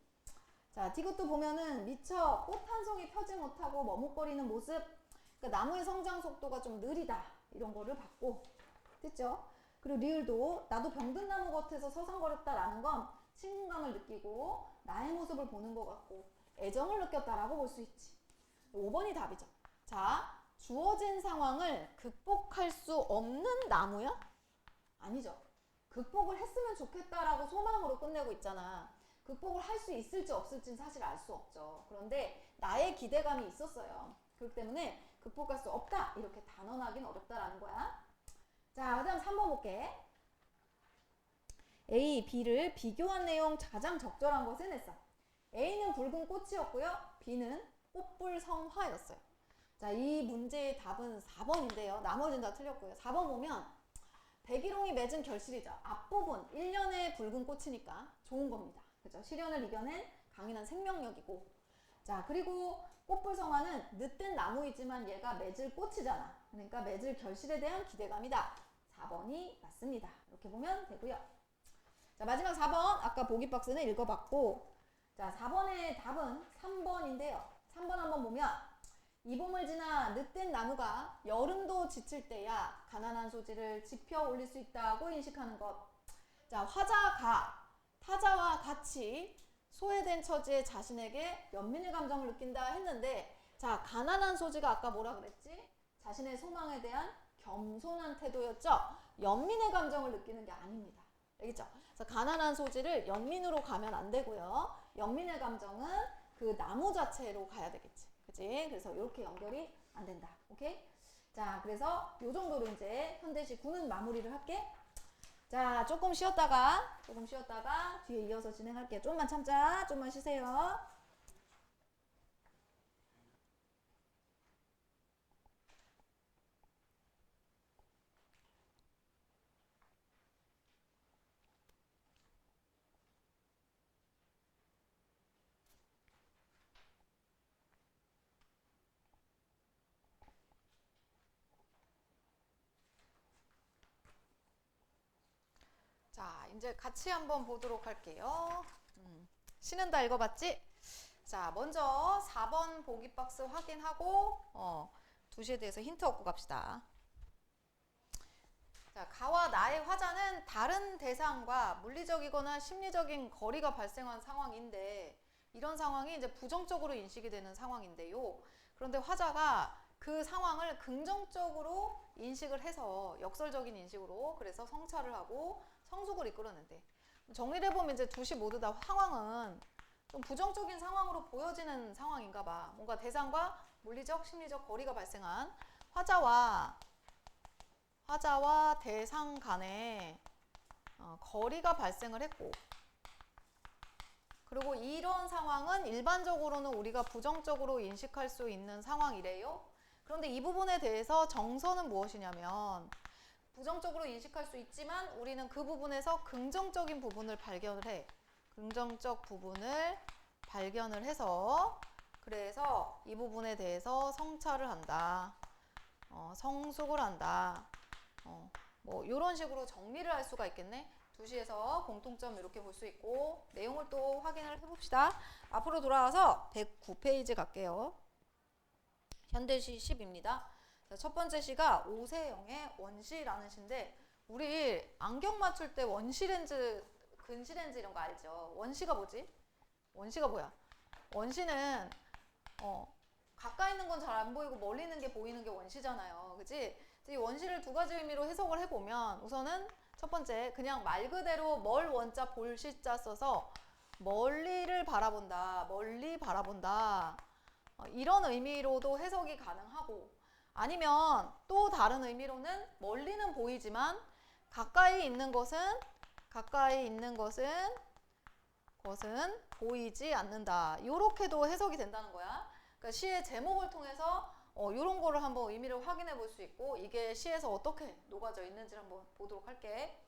자, 디귿도 보면은 미처 꽃 한 송이 펴지 못하고 머뭇거리는 모습. 그러니까 나무의 성장 속도가 좀 느리다. 이런 거를 봤고. 됐죠? 그리고 리을도 나도 병든 나무 겉에서 서성거렸다라는 건 친근감을 느끼고 나의 모습을 보는 것 같고 애정을 느꼈다라고 볼 수 있지. 5번이 답이죠. 자, 주어진 상황을 극복할 수 없는 나무야? 아니죠. 극복을 했으면 좋겠다라고 소망으로 끝내고 있잖아. 극복을 할 수 있을지 없을지는 사실 알 수 없죠. 그런데 나의 기대감이 있었어요. 그렇기 때문에 극복할 수 없다. 이렇게 단언하기는 어렵다라는 거야. 자, 그 다음 3번 볼게. A, B를 비교한 내용 가장 적절한 것은 했어. A는 붉은 꽃이었고요. B는 꽃불성화였어요. 자, 이 문제의 답은 4번인데요. 나머지는 다 틀렸고요. 4번 보면 백일홍이 맺은 결실이죠. 앞부분 1년의 붉은 꽃이니까 좋은 겁니다. 그죠? 시련을 이겨낸 강인한 생명력이고. 자, 그리고 꽃불성화는 늦된 나무이지만 얘가 맺을 꽃이잖아. 그러니까 맺을 결실에 대한 기대감이다. 4번이 맞습니다. 이렇게 보면 되고요. 자, 마지막 4번. 아까 보기 박스는 읽어봤고. 자, 4번의 답은 3번인데요. 3번 한번 보면 이 봄을 지나 늦된 나무가 여름도 지칠 때야 가난한 소지를 지펴 올릴 수 있다고 인식하는 것. 자, 화자가 타자와 같이 소외된 처지의 자신에게 연민의 감정을 느낀다 했는데, 자, 가난한 소지가 아까 뭐라 그랬지? 자신의 소망에 대한 겸손한 태도였죠? 연민의 감정을 느끼는 게 아닙니다. 알겠죠? 그래서 가난한 소지를 연민으로 가면 안 되고요. 연민의 감정은 그 나무 자체로 가야 되겠지. 그치? 그래서 이렇게 연결이 안 된다. 오케이? 자, 그래서 요 정도로 이제 현대시 9는 마무리를 할게. 자, 조금 쉬었다가 뒤에 이어서 진행할게요. 좀만 참자. 좀만 쉬세요. 자, 이제 같이 한번 보도록 할게요. 시는 다 읽어봤지? 자, 먼저 4번 보기 박스 확인하고 2시에 대해서 힌트 얻고 갑시다. 자, 가와 나의 화자는 다른 대상과 물리적이거나 심리적인 거리가 발생한 상황인데, 이런 상황이 이제 부정적으로 인식이 되는 상황인데요. 그런데 화자가 그 상황을 긍정적으로 인식을 해서 역설적인 인식으로 그래서 성찰을 하고 성숙을 이끌어낸대. 정리를 해보면 이제 2시 모두 다 상황은 좀 부정적인 상황으로 보여지는 상황인가 봐. 뭔가 대상과 물리적, 심리적 거리가 발생한 화자와 대상 간에 거리가 발생을 했고, 그리고 이런 상황은 일반적으로는 우리가 부정적으로 인식할 수 있는 상황이래요. 그런데 이 부분에 대해서 정서는 무엇이냐면 부정적으로 인식할 수 있지만 우리는 그 부분에서 긍정적인 부분을 발견을 해. 긍정적 부분을 발견을 해서 그래서 이 부분에 대해서 성찰을 한다. 성숙을 한다. 뭐 이런 식으로 정리를 할 수가 있겠네. 2시에서 공통점 이렇게 볼 수 있고 내용을 또 확인을 해봅시다. 앞으로 돌아와서 109페이지 갈게요. 현대시 10입니다. 첫 번째 시가 오세영의 원시라는 시인데 우리 안경 맞출 때 원시 렌즈, 근시 렌즈 이런 거 알죠? 원시가 뭐지? 원시가 뭐야? 원시는 가까이 있는 건 잘 안 보이고 멀리 있는 게 보이는 게 원시잖아요. 그치? 이 원시를 두 가지 의미로 해석을 해보면 우선은 첫 번째 그냥 말 그대로 멀 원자 볼 시자 써서 멀리를 바라본다. 멀리 바라본다. 이런 의미로도 해석이 가능하고 아니면 또 다른 의미로는 멀리는 보이지만 가까이 있는 것은 보이지 않는다. 이렇게도 해석이 된다는 거야. 그러니까 시의 제목을 통해서 이런 거를 한번 의미를 확인해 볼 수 있고 이게 시에서 어떻게 녹아져 있는지를 한번 보도록 할게.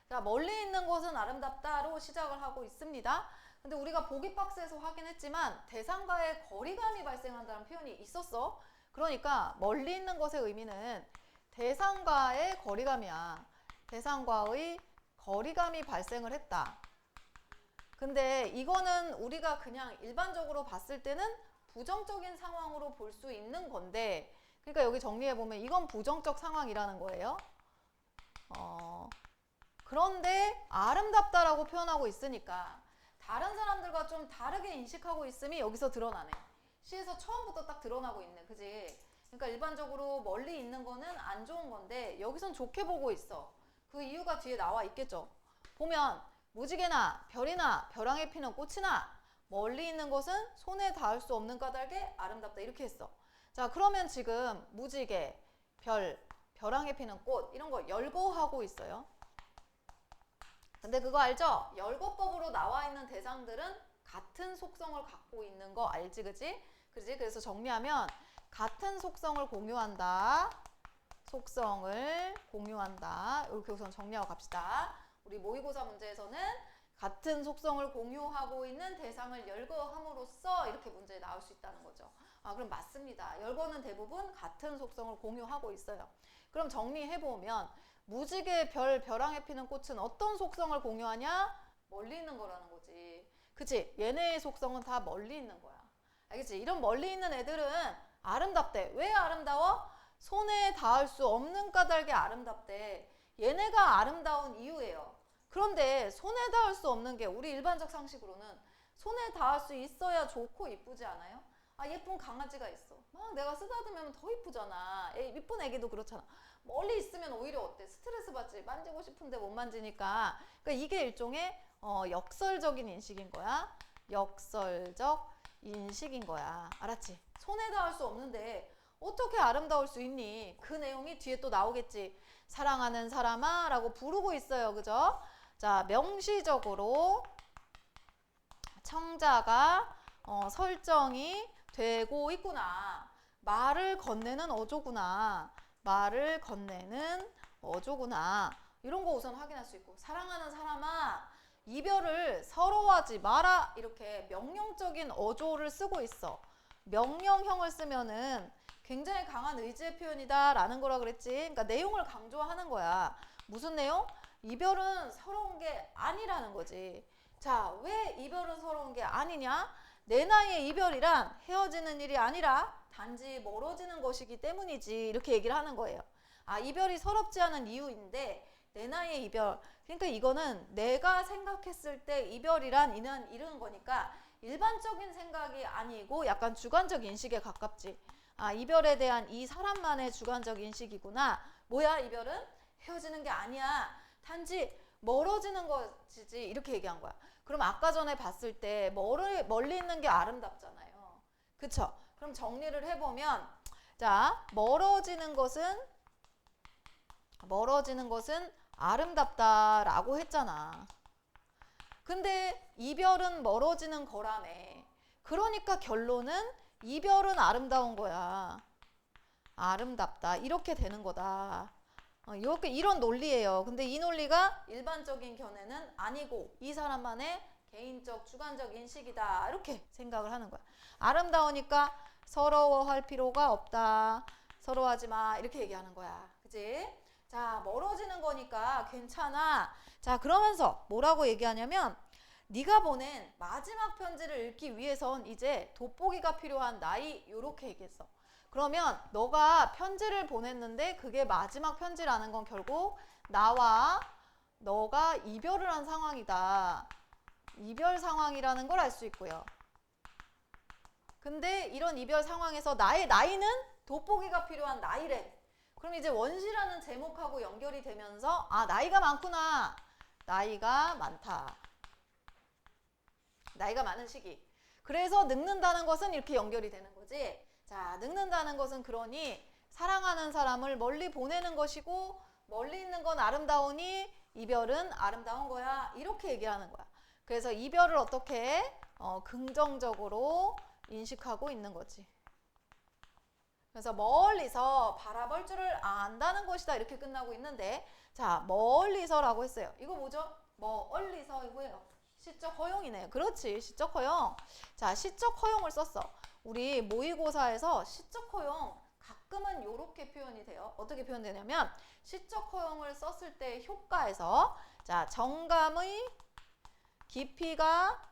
자, 멀리 있는 곳은 아름답다로 시작을 하고 있습니다. 근데 우리가 보기 박스에서 확인했지만 대상과의 거리감이 발생한다는 표현이 있었어. 그러니까 멀리 있는 것의 의미는 대상과의 거리감이야. 대상과의 거리감이 발생을 했다. 근데 이거는 우리가 그냥 일반적으로 봤을 때는 부정적인 상황으로 볼 수 있는 건데 그러니까 여기 정리해보면 이건 부정적 상황이라는 거예요. 그런데 아름답다라고 표현하고 있으니까 다른 사람들과 좀 다르게 인식하고 있음이 여기서 드러나네. 시에서 처음부터 딱 드러나고 있네. 그지? 그러니까 일반적으로 멀리 있는 거는 안 좋은 건데 여기선 좋게 보고 있어. 그 이유가 뒤에 나와 있겠죠. 보면 무지개나 별이나 벼랑에 피는 꽃이나 멀리 있는 것은 손에 닿을 수 없는 까닭에 아름답다 이렇게 했어. 자, 그러면 지금 무지개, 별, 벼랑에 피는 꽃 이런 거 열거하고 있어요. 근데 그거 알죠? 열거법으로 나와 있는 대상들은 같은 속성을 갖고 있는 거 알지, 그지? 그지? 그래서 정리하면 같은 속성을 공유한다. 속성을 공유한다. 이렇게 우선 정리하고 갑시다. 우리 모의고사 문제에서는 같은 속성을 공유하고 있는 대상을 열거함으로써 이렇게 문제에 나올 수 있다는 거죠. 그럼 맞습니다. 열거는 대부분 같은 속성을 공유하고 있어요. 그럼 정리해보면 무지개, 별, 벼랑에 피는 꽃은 어떤 속성을 공유하냐? 멀리 있는 거라는 거지. 그치? 얘네의 속성은 다 멀리 있는 거야. 알겠지? 이런 멀리 있는 애들은 아름답대. 왜 아름다워? 손에 닿을 수 없는 까닭에 아름답대. 얘네가 아름다운 이유예요. 그런데 손에 닿을 수 없는 게 우리 일반적 상식으로는 손에 닿을 수 있어야 좋고 이쁘지 않아요? 예쁜 강아지가 있어. 막 내가 쓰다듬으면 더 이쁘잖아. 이쁜 애기도 그렇잖아. 멀리 있으면 오히려 어때? 스트레스 받지. 만지고 싶은데 못 만지니까. 그러니까 이게 일종의 역설적인 인식인 거야. 역설적 인식인 거야. 알았지? 손에 닿을 수 없는데 어떻게 아름다울 수 있니? 그 내용이 뒤에 또 나오겠지. 사랑하는 사람아 라고 부르고 있어요. 그죠? 자, 명시적으로 청자가 설정이 되고 있구나. 말을 건네는 어조구나. 말을 건네는 어조구나. 이런 거 우선 확인할 수 있고 사랑하는 사람아 이별을 서러워하지 마라. 이렇게 명령적인 어조를 쓰고 있어. 명령형을 쓰면은 굉장히 강한 의지의 표현이다 라는 거라 그랬지. 그러니까 내용을 강조하는 거야. 무슨 내용? 이별은 서러운 게 아니라는 거지. 자, 왜 이별은 서러운 게 아니냐? 내 나이에 이별이란 헤어지는 일이 아니라 단지 멀어지는 것이기 때문이지. 이렇게 얘기를 하는 거예요. 이별이 서럽지 않은 이유인데 내 나이에 이별. 그러니까 이거는 내가 생각했을 때 이별이란 이런 거니까 일반적인 생각이 아니고 약간 주관적 인식에 가깝지. 이별에 대한 이 사람만의 주관적 인식이구나. 뭐야 이별은? 헤어지는 게 아니야. 단지 멀어지는 것이지. 이렇게 얘기한 거야. 그럼 아까 전에 봤을 때 멀리 있는 게 아름답잖아요. 그쵸? 그럼 정리를 해보면 자, 멀어지는 것은 아름답다라고 했잖아. 근데 이별은 멀어지는 거라며. 그러니까 결론은 이별은 아름다운 거야. 아름답다. 이렇게 되는 거다. 이렇게 이런 논리예요. 근데 이 논리가 일반적인 견해는 아니고 이 사람만의 개인적 주관적 인식이다. 이렇게 생각을 하는 거야. 아름다우니까 서러워할 필요가 없다. 서러워하지 마. 이렇게 얘기하는 거야. 그치? 자, 멀어지는 거니까 괜찮아. 자, 그러면서 뭐라고 얘기하냐면 네가 보낸 마지막 편지를 읽기 위해선 이제 돋보기가 필요한 나이 요렇게 얘기했어. 그러면 너가 편지를 보냈는데 그게 마지막 편지라는 건 결국 나와 너가 이별을 한 상황이다. 이별 상황이라는 걸 알 수 있고요. 근데 이런 이별 상황에서 나의 나이는 돋보기가 필요한 나이래. 그럼 이제 원시라는 제목하고 연결이 되면서 아, 나이가 많구나. 나이가 많다. 나이가 많은 시기. 그래서 늙는다는 것은 이렇게 연결이 되는 거지. 자, 늙는다는 것은 그러니 사랑하는 사람을 멀리 보내는 것이고 멀리 있는 건 아름다우니 이별은 아름다운 거야. 이렇게 얘기하는 거야. 그래서 이별을 어떻게 긍정적으로 인식하고 있는 거지. 그래서 멀리서 바라볼 줄을 안다는 것이다. 이렇게 끝나고 있는데 자, 멀리서라고 했어요. 이거 뭐죠? 멀리서 이거예요. 시적 허용이네요. 그렇지. 시적 허용. 자, 시적 허용을 썼어. 우리 모의고사에서 시적 허용 가끔은 이렇게 표현이 돼요. 어떻게 표현되냐면 시적 허용을 썼을 때 효과에서 자, 정감의 깊이가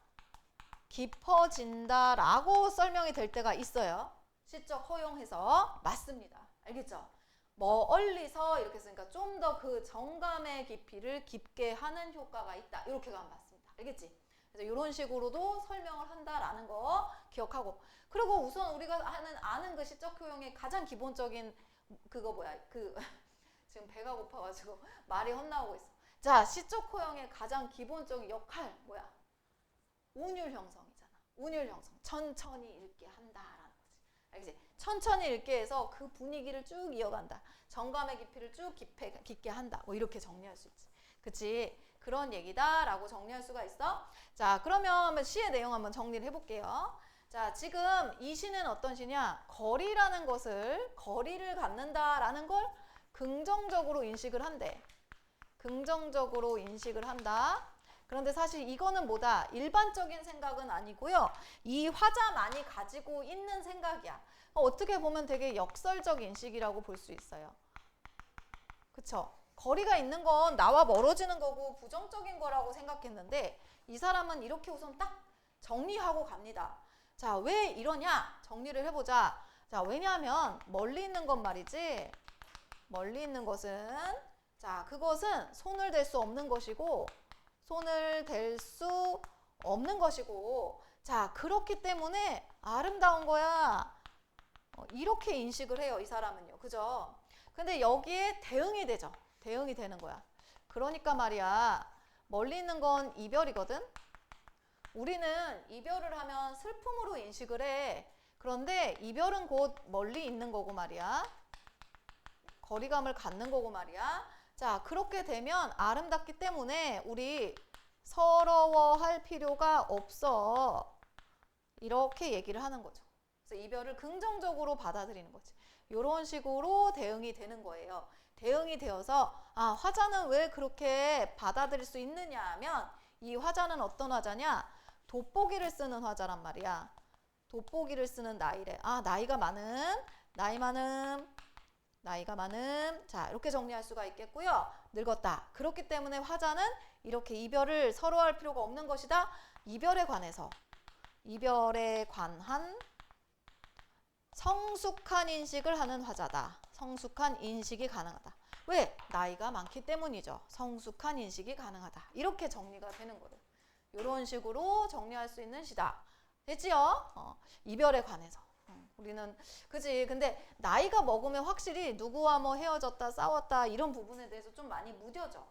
깊어진다라고 설명이 될 때가 있어요. 시적 허용해서 맞습니다. 알겠죠? 멀리서 이렇게 쓰니까 좀 더 그 정감의 깊이를 깊게 하는 효과가 있다. 이렇게 가면 맞습니다. 알겠지? 그래서 이런 식으로도 설명을 한다라는 거 기억하고. 그리고 우선 우리가 아는 그 시적 효용의 가장 기본적인 그거 뭐야? 지금 배가 고파가지고 말이 헛나오고 있어. 자, 시적 효용의 가장 기본적인 역할 뭐야? 운율 형성이잖아. 운율 형성. 천천히 읽게 한다라는 거지. 알겠지? 천천히 읽게 해서 그 분위기를 쭉 이어간다. 정감의 깊이를 쭉 깊게 한다. 뭐 이렇게 정리할 수 있지. 그치? 그런 얘기다라고 정리할 수가 있어. 자, 그러면 시의 내용 한번 정리를 해볼게요. 자, 지금 이 시는 어떤 시냐? 거리라는 것을, 거리를 갖는다라는 걸 긍정적으로 인식을 한대. 긍정적으로 인식을 한다. 그런데 사실 이거는 뭐다? 일반적인 생각은 아니고요. 이 화자만이 가지고 있는 생각이야. 어떻게 보면 되게 역설적 인식이라고 볼 수 있어요. 그쵸? 거리가 있는 건 나와 멀어지는 거고 부정적인 거라고 생각했는데 이 사람은 이렇게 우선 딱 정리하고 갑니다. 자, 왜 이러냐? 정리를 해보자. 자, 왜냐하면 멀리 있는 건 말이지. 멀리 있는 것은 자, 그것은 손을 댈 수 없는 것이고 손을 댈 수 없는 것이고 자, 그렇기 때문에 아름다운 거야. 이렇게 인식을 해요, 이 사람은요. 그죠? 근데 여기에 대응이 되죠. 대응이 되는 거야. 그러니까 말이야. 멀리 있는 건 이별이거든. 우리는 이별을 하면 슬픔으로 인식을 해. 그런데 이별은 곧 멀리 있는 거고 말이야. 거리감을 갖는 거고 말이야. 자, 그렇게 되면 아름답기 때문에 우리 서러워할 필요가 없어. 이렇게 얘기를 하는 거죠. 그래서 이별을 긍정적으로 받아들이는 거지. 이런 식으로 대응이 되는 거예요. 대응이 되어서 아, 화자는 왜 그렇게 받아들일 수 있느냐 하면 이 화자는 어떤 화자냐? 돋보기를 쓰는 화자란 말이야. 돋보기를 쓰는 나이래. 아, 나이가 많음, 나이 많음, 나이가 많음. 자, 이렇게 정리할 수가 있겠고요. 늙었다. 그렇기 때문에 화자는 이렇게 이별을 서로할 필요가 없는 것이다. 이별에 관해서 이별에 관한 성숙한 인식을 하는 화자다. 성숙한 인식이 가능하다. 왜? 나이가 많기 때문이죠. 성숙한 인식이 가능하다. 이렇게 정리가 되는 거예요. 이런 식으로 정리할 수 있는 시다. 됐지요? 이별에 관해서. 우리는 그지. 근데 나이가 먹으면 확실히 누구와 뭐 헤어졌다 싸웠다 이런 부분에 대해서 좀 많이 무뎌져.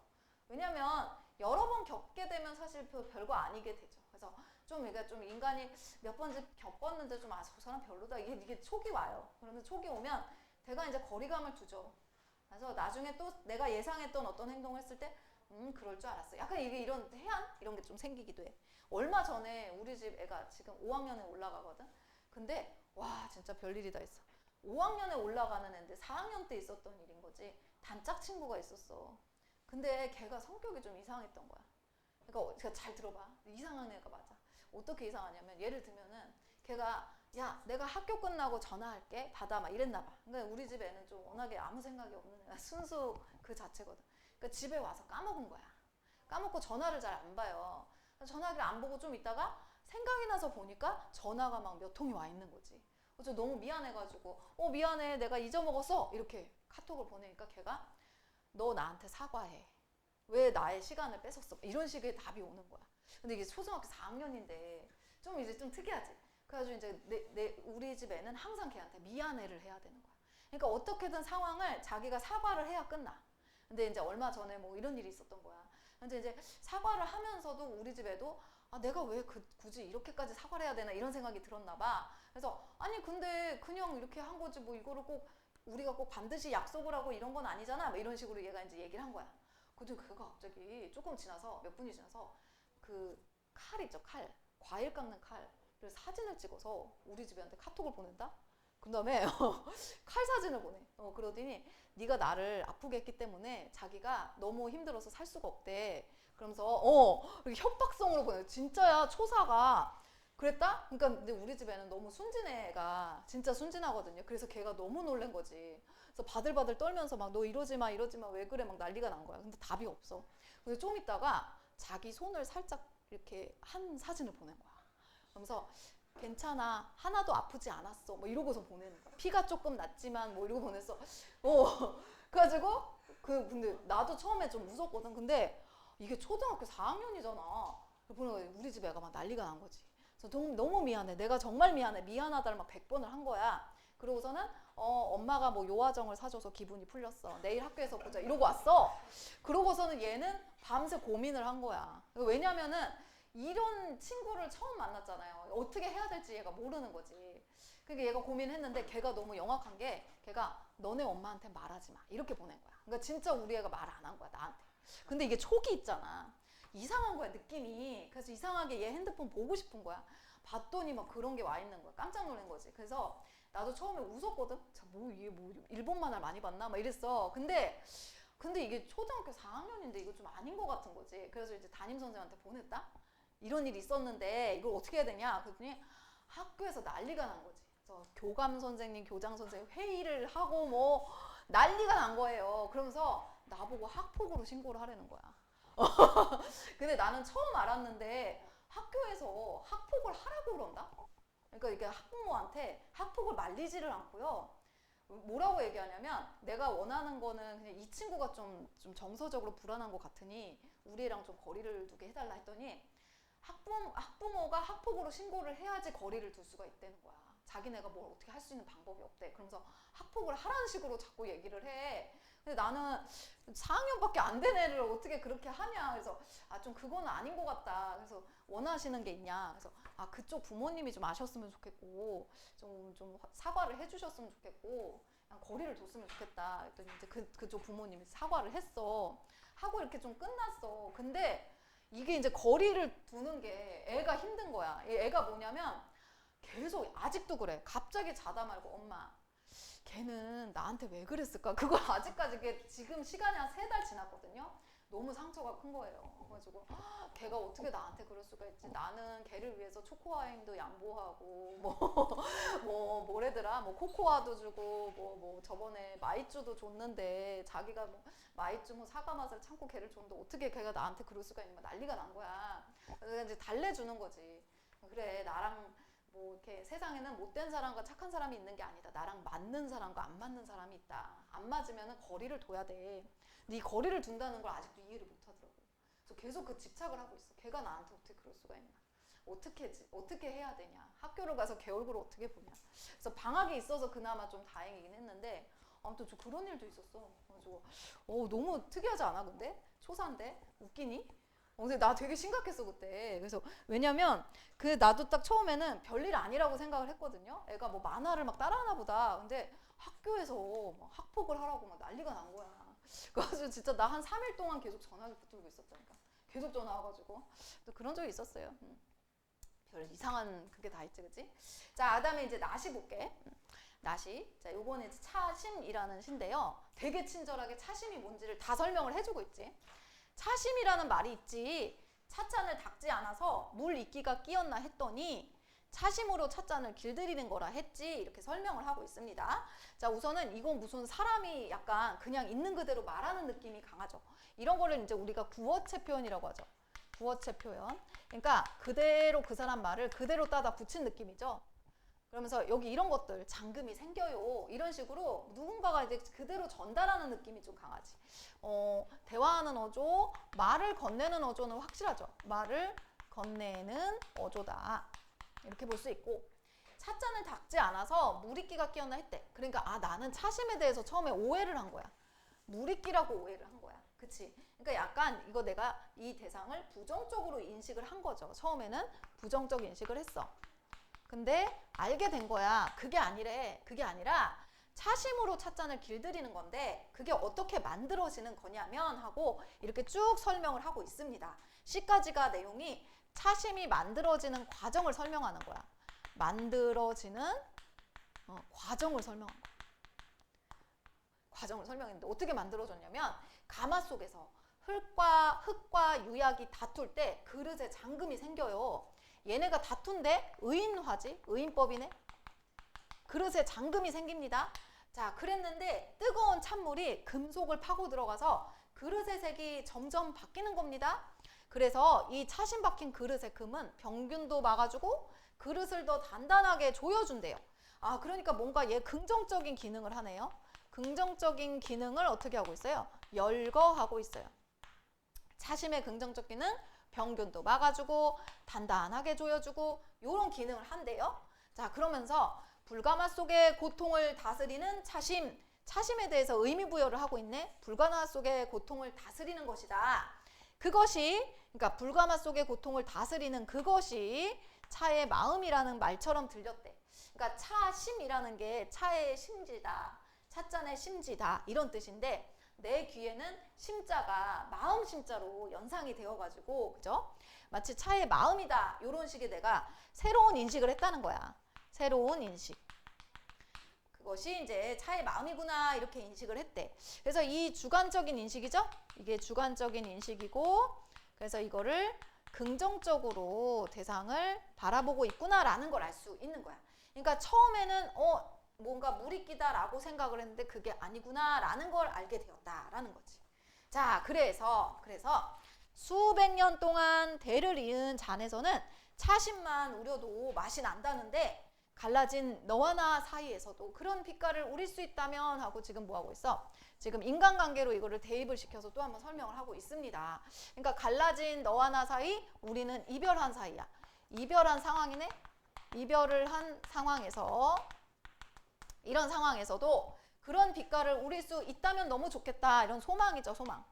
왜냐면 여러 번 겪게 되면 사실 별거 아니게 되죠. 그래서 좀 이게 좀 인간이 몇 번째 겪었는데 좀 아, 저 사람 별로다. 이게 촉이 와요. 그러면 촉이 오면 내가 이제 거리감을 두죠. 그래서 나중에 또 내가 예상했던 어떤 행동을 했을 때 그럴 줄 알았어. 약간 이게 이런 해안 이런 게 좀 생기기도 해. 얼마 전에 우리 집 애가 지금 5학년에 올라가거든. 근데 와 진짜 별일이 다 있어. 5학년에 올라가는 애인데 4학년 때 있었던 일인 거지. 단짝 친구가 있었어. 근데 걔가 성격이 좀 이상했던 거야. 그러니까 잘 들어봐. 이상한 애가 맞아. 어떻게 이상하냐면 예를 들면은 걔가 야 내가 학교 끝나고 전화할게 받아 막 이랬나 봐. 그러니까 우리 집 애는 좀 워낙에 아무 생각이 없는 애가 순수 그 자체거든. 그러니까 집에 와서 까먹은 거야. 까먹고 전화를 잘 안 봐요. 전화기를 안 보고 좀 있다가 생각이 나서 보니까 전화가 막 몇 통이 와 있는 거지. 그래서 너무 미안해가지고 미안해 내가 잊어먹었어 이렇게 카톡을 보내니까 걔가 너 나한테 사과해. 왜 나의 시간을 뺏었어? 이런 식의 답이 오는 거야. 근데 이게 초등학교 4학년인데 좀 이제 좀 특이하지. 그래가지고 이제 우리 집 애는 항상 걔한테 미안해를 해야 되는 거야. 그러니까 어떻게든 상황을 자기가 사과를 해야 끝나. 근데 이제 얼마 전에 뭐 이런 일이 있었던 거야. 근데 이제 사과를 하면서도 우리 집에도 내가 왜 굳이 이렇게까지 사과를 해야 되나 이런 생각이 들었나 봐. 그래서 아니 근데 그냥 이렇게 한 거지 뭐 이거를 꼭 우리가 꼭 반드시 약속을 하고 이런 건 아니잖아. 뭐 이런 식으로 얘가 이제 얘기를 한 거야. 근데 그가 갑자기 조금 지나서 몇 분이 지나서 그 칼 있죠 칼 과일 깎는 칼을 사진을 찍어서 우리 집애한테 카톡을 보낸다. 그 다음에 칼 사진을 보내. 그러더니 네가 나를 아프게 했기 때문에 자기가 너무 힘들어서 살 수가 없대. 그러면서 이렇게 협박성으로 보내. 진짜야 초사가 그랬다? 그러니까 근데 우리 집에는 너무 순진 애가 진짜 순진하거든요. 그래서 걔가 너무 놀란 거지. 그래서 바들바들 떨면서 막 너 이러지 마 왜 그래 막 난리가 난 거야. 근데 답이 없어. 근데 좀 있다가 자기 손을 살짝 이렇게 한 사진을 보낸 거야. 그러면서 괜찮아 하나도 아프지 않았어 뭐 이러고서 보내는 거야. 피가 조금 났지만 뭐 이러고 보냈어. 그래가지고 근데 나도 처음에 좀 무섭거든. 근데 이게 초등학교 4학년이잖아. 보는 거야. 우리 집 애가 막 난리가 난 거지. 그래서 너무 미안해. 내가 정말 미안해. 미안하다를 막 100번을 한 거야. 그러고서는 엄마가 뭐 요아정을 사줘서 기분이 풀렸어. 내일 학교에서 보자 이러고 왔어. 그러고서는 얘는 밤새 고민을 한 거야. 왜냐면은 이런 친구를 처음 만났잖아요. 어떻게 해야 될지 얘가 모르는 거지. 그러니까 얘가 고민했는데 걔가 너무 영악한 게 걔가 너네 엄마한테 말하지 마 이렇게 보낸 거야. 그러니까 진짜 우리 애가 말 안 한 거야 나한테. 근데 이게 촉이 있잖아. 이상한 거야 느낌이. 그래서 이상하게 얘 핸드폰 보고 싶은 거야. 봤더니 막 그런 게 와 있는 거야. 깜짝 놀란 거지. 그래서 나도 처음에 웃었거든. 이게 뭐 일본 만화를 많이 봤나 막 이랬어. 근데 이게 초등학교 4학년인데 이거 좀 아닌 것 같은 거지. 그래서 이제 담임 선생님한테 보냈다. 이런 일이 있었는데 이걸 어떻게 해야 되냐. 그랬더니 학교에서 난리가 난 거지. 그래서 교감 선생님, 교장 선생님 회의를 하고 뭐 난리가 난 거예요. 그러면서 나보고 학폭으로 신고를 하라는 거야. 근데 나는 처음 알았는데 학교에서 학폭을 하라고 그런다? 그러니까 이게 학부모한테 학폭을 말리지를 않고요. 뭐라고 얘기하냐면 내가 원하는 거는 그냥 이 친구가 좀 정서적으로 불안한 것 같으니 우리랑 좀 거리를 두게 해달라 했더니 학부모가 학폭으로 신고를 해야지 거리를 둘 수가 있다는 거야. 자기네가 뭘 어떻게 할 수 있는 방법이 없대. 그러면서 학폭을 하라는 식으로 자꾸 얘기를 해. 근데 나는 4학년밖에 안 된 애를 어떻게 그렇게 하냐. 그래서 좀 그거는 아닌 것 같다. 그래서 원하시는 게 있냐. 그래서 그쪽 부모님이 좀 아셨으면 좋겠고 좀 사과를 해주셨으면 좋겠고 그냥 거리를 뒀으면 좋겠다. 그랬더니 이제 그쪽 부모님이 사과를 했어. 하고 이렇게 좀 끝났어. 근데 이게 이제 거리를 두는 게 애가 힘든 거야. 애가 뭐냐면 계속 아직도 그래. 갑자기 자다 말고 엄마 걔는 나한테 왜 그랬을까? 그걸 아직까지 지금 시간이 한 3달 지났거든요. 너무 상처가 큰 거예요. 그래가지고 걔가 어떻게 나한테 그럴 수가 있지? 나는 걔를 위해서 초코와인도 양보하고 뭐래더라? 뭐 코코아도 주고 뭐 저번에 마이쮸도 줬는데 자기가 뭐 마이쮸 뭐 사과 맛을 참고 걔를 줬는데 어떻게 걔가 나한테 그럴 수가 있는 거야? 난리가 난 거야. 그래서 이제 달래주는 거지. 그래 나랑 뭐 이렇게 세상에는 못된 사람과 착한 사람이 있는 게 아니다. 나랑 맞는 사람과 안 맞는 사람이 있다. 안 맞으면 거리를 둬야 돼. 근데 이 거리를 둔다는 걸 아직도 이해를 못 하더라고. 그래서 계속 그 집착을 하고 있어. 걔가 나한테 어떻게 그럴 수가 있나. 어떻게 해야 되냐. 학교를 가서 걔 얼굴을 어떻게 보냐. 그래서 방학이 있어서 그나마 좀 다행이긴 했는데 아무튼 좀 그런 일도 있었어. 그래가지고 너무 특이하지 않아 근데? 초사인데? 웃기니? 근데 나 되게 심각했어 그때. 그래서 왜냐면 나도 딱 처음에는 별일 아니라고 생각을 했거든요. 애가 뭐 만화를 막 따라하나 보다. 근데 학교에서 막 학폭을 하라고 막 난리가 난 거야. 그래가지고 진짜 나 한 3일 동안 계속 전화기 붙들고 있었다니까. 계속 전화 와가지고. 또 그런 적이 있었어요. 별 이상한 그게 다 있지, 그치? 자, 그다음에 이제 나시 볼게. 나시. 자, 요거는 이제 차심이라는 시인데요. 되게 친절하게 차심이 뭔지를 다 설명을 해주고 있지. 차심이라는 말이 있지. 찻잔을 닦지 않아서 물 이끼가 끼었나 했더니 차심으로 찻잔을 길들이는 거라 했지. 이렇게 설명을 하고 있습니다. 자, 우선은 이건 무슨 사람이 약간 그냥 있는 그대로 말하는 느낌이 강하죠. 이런 거를 이제 우리가 구어체 표현이라고 하죠. 구어체 표현. 그러니까 그대로 그 사람 말을 그대로 따다 붙인 느낌이죠. 그러면서 여기 이런 것들, 잠금이 생겨요. 이런 식으로 누군가가 이제 그대로 전달하는 느낌이 좀 강하지. 대화하는 어조, 말을 건네는 어조는 확실하죠. 말을 건네는 어조다. 이렇게 볼 수 있고, 찻잔을 닦지 않아서 물이끼가 끼었나 했대. 그러니까 나는 차심에 대해서 처음에 오해를 한 거야. 물이끼라고 오해를 한 거야. 그치? 그러니까 약간 이거 내가 이 대상을 부정적으로 인식을 한 거죠. 처음에는 부정적 인식을 했어. 근데 알게 된 거야. 그게 아니래. 그게 아니라 차심으로 찻잔을 길들이는 건데 그게 어떻게 만들어지는 거냐면 하고 이렇게 쭉 설명을 하고 있습니다. C까지가 내용이 차심이 만들어지는 과정을 설명하는 거야. 만들어지는 과정을 설명한 거야. 과정을 설명했는데 어떻게 만들어졌냐면 가마 속에서 흙과 유약이 다툴 때 그릇에 잠금이 생겨요. 얘네가 다툰데 의인화지? 의인법이네? 그릇에 잠금이 생깁니다. 자, 그랬는데 뜨거운 찬물이 금속을 파고 들어가서 그릇의 색이 점점 바뀌는 겁니다. 그래서 이 차심 박힌 그릇의 금은 병균도 막아주고 그릇을 더 단단하게 조여준대요. 그러니까 뭔가 얘 긍정적인 기능을 하네요. 긍정적인 기능을 어떻게 하고 있어요? 열거하고 있어요. 차심의 긍정적 기능, 병균도 막아주고 단단하게 조여주고 이런 기능을 한대요. 자, 그러면서 불가마 속의 고통을 다스리는 차심, 차심에 대해서 의미 부여를 하고 있네. 불가마 속의 고통을 다스리는 것이다. 그것이, 그러니까 불가마 속의 고통을 다스리는 그것이 차의 마음이라는 말처럼 들렸대. 그러니까 차심이라는 게 차의 심지다, 찻잔의 심지다 이런 뜻인데 내 귀에는 심자가 마음 심자로 연상이 되어가지고, 그죠? 마치 차의 마음이다 이런 식의 내가 새로운 인식을 했다는 거야. 새로운 인식. 그것이 이제 차의 마음이구나 이렇게 인식을 했대. 그래서 이 주관적인 인식이죠? 이게 주관적인 인식이고, 그래서 이거를 긍정적으로 대상을 바라보고 있구나라는 걸 알 수 있는 거야. 그러니까 처음에는 뭔가 물이 끼다라고 생각을 했는데 그게 아니구나라는 걸 알게 되었다라는 거지. 자, 그래서 수백 년 동안 대를 이은 잔에서는 차심만 우려도 맛이 난다는데 갈라진 너와 나 사이에서도 그런 빛깔을 우릴 수 있다면 하고 지금 뭐 하고 있어? 지금 인간관계로 이거를 대입을 시켜서 또 한번 설명을 하고 있습니다. 그러니까 갈라진 너와 나 사이, 우리는 이별한 사이야. 이별한 상황이네? 이별을 한 상황에서, 이런 상황에서도 그런 빛깔을 우릴 수 있다면 너무 좋겠다. 이런 소망이죠, 소망.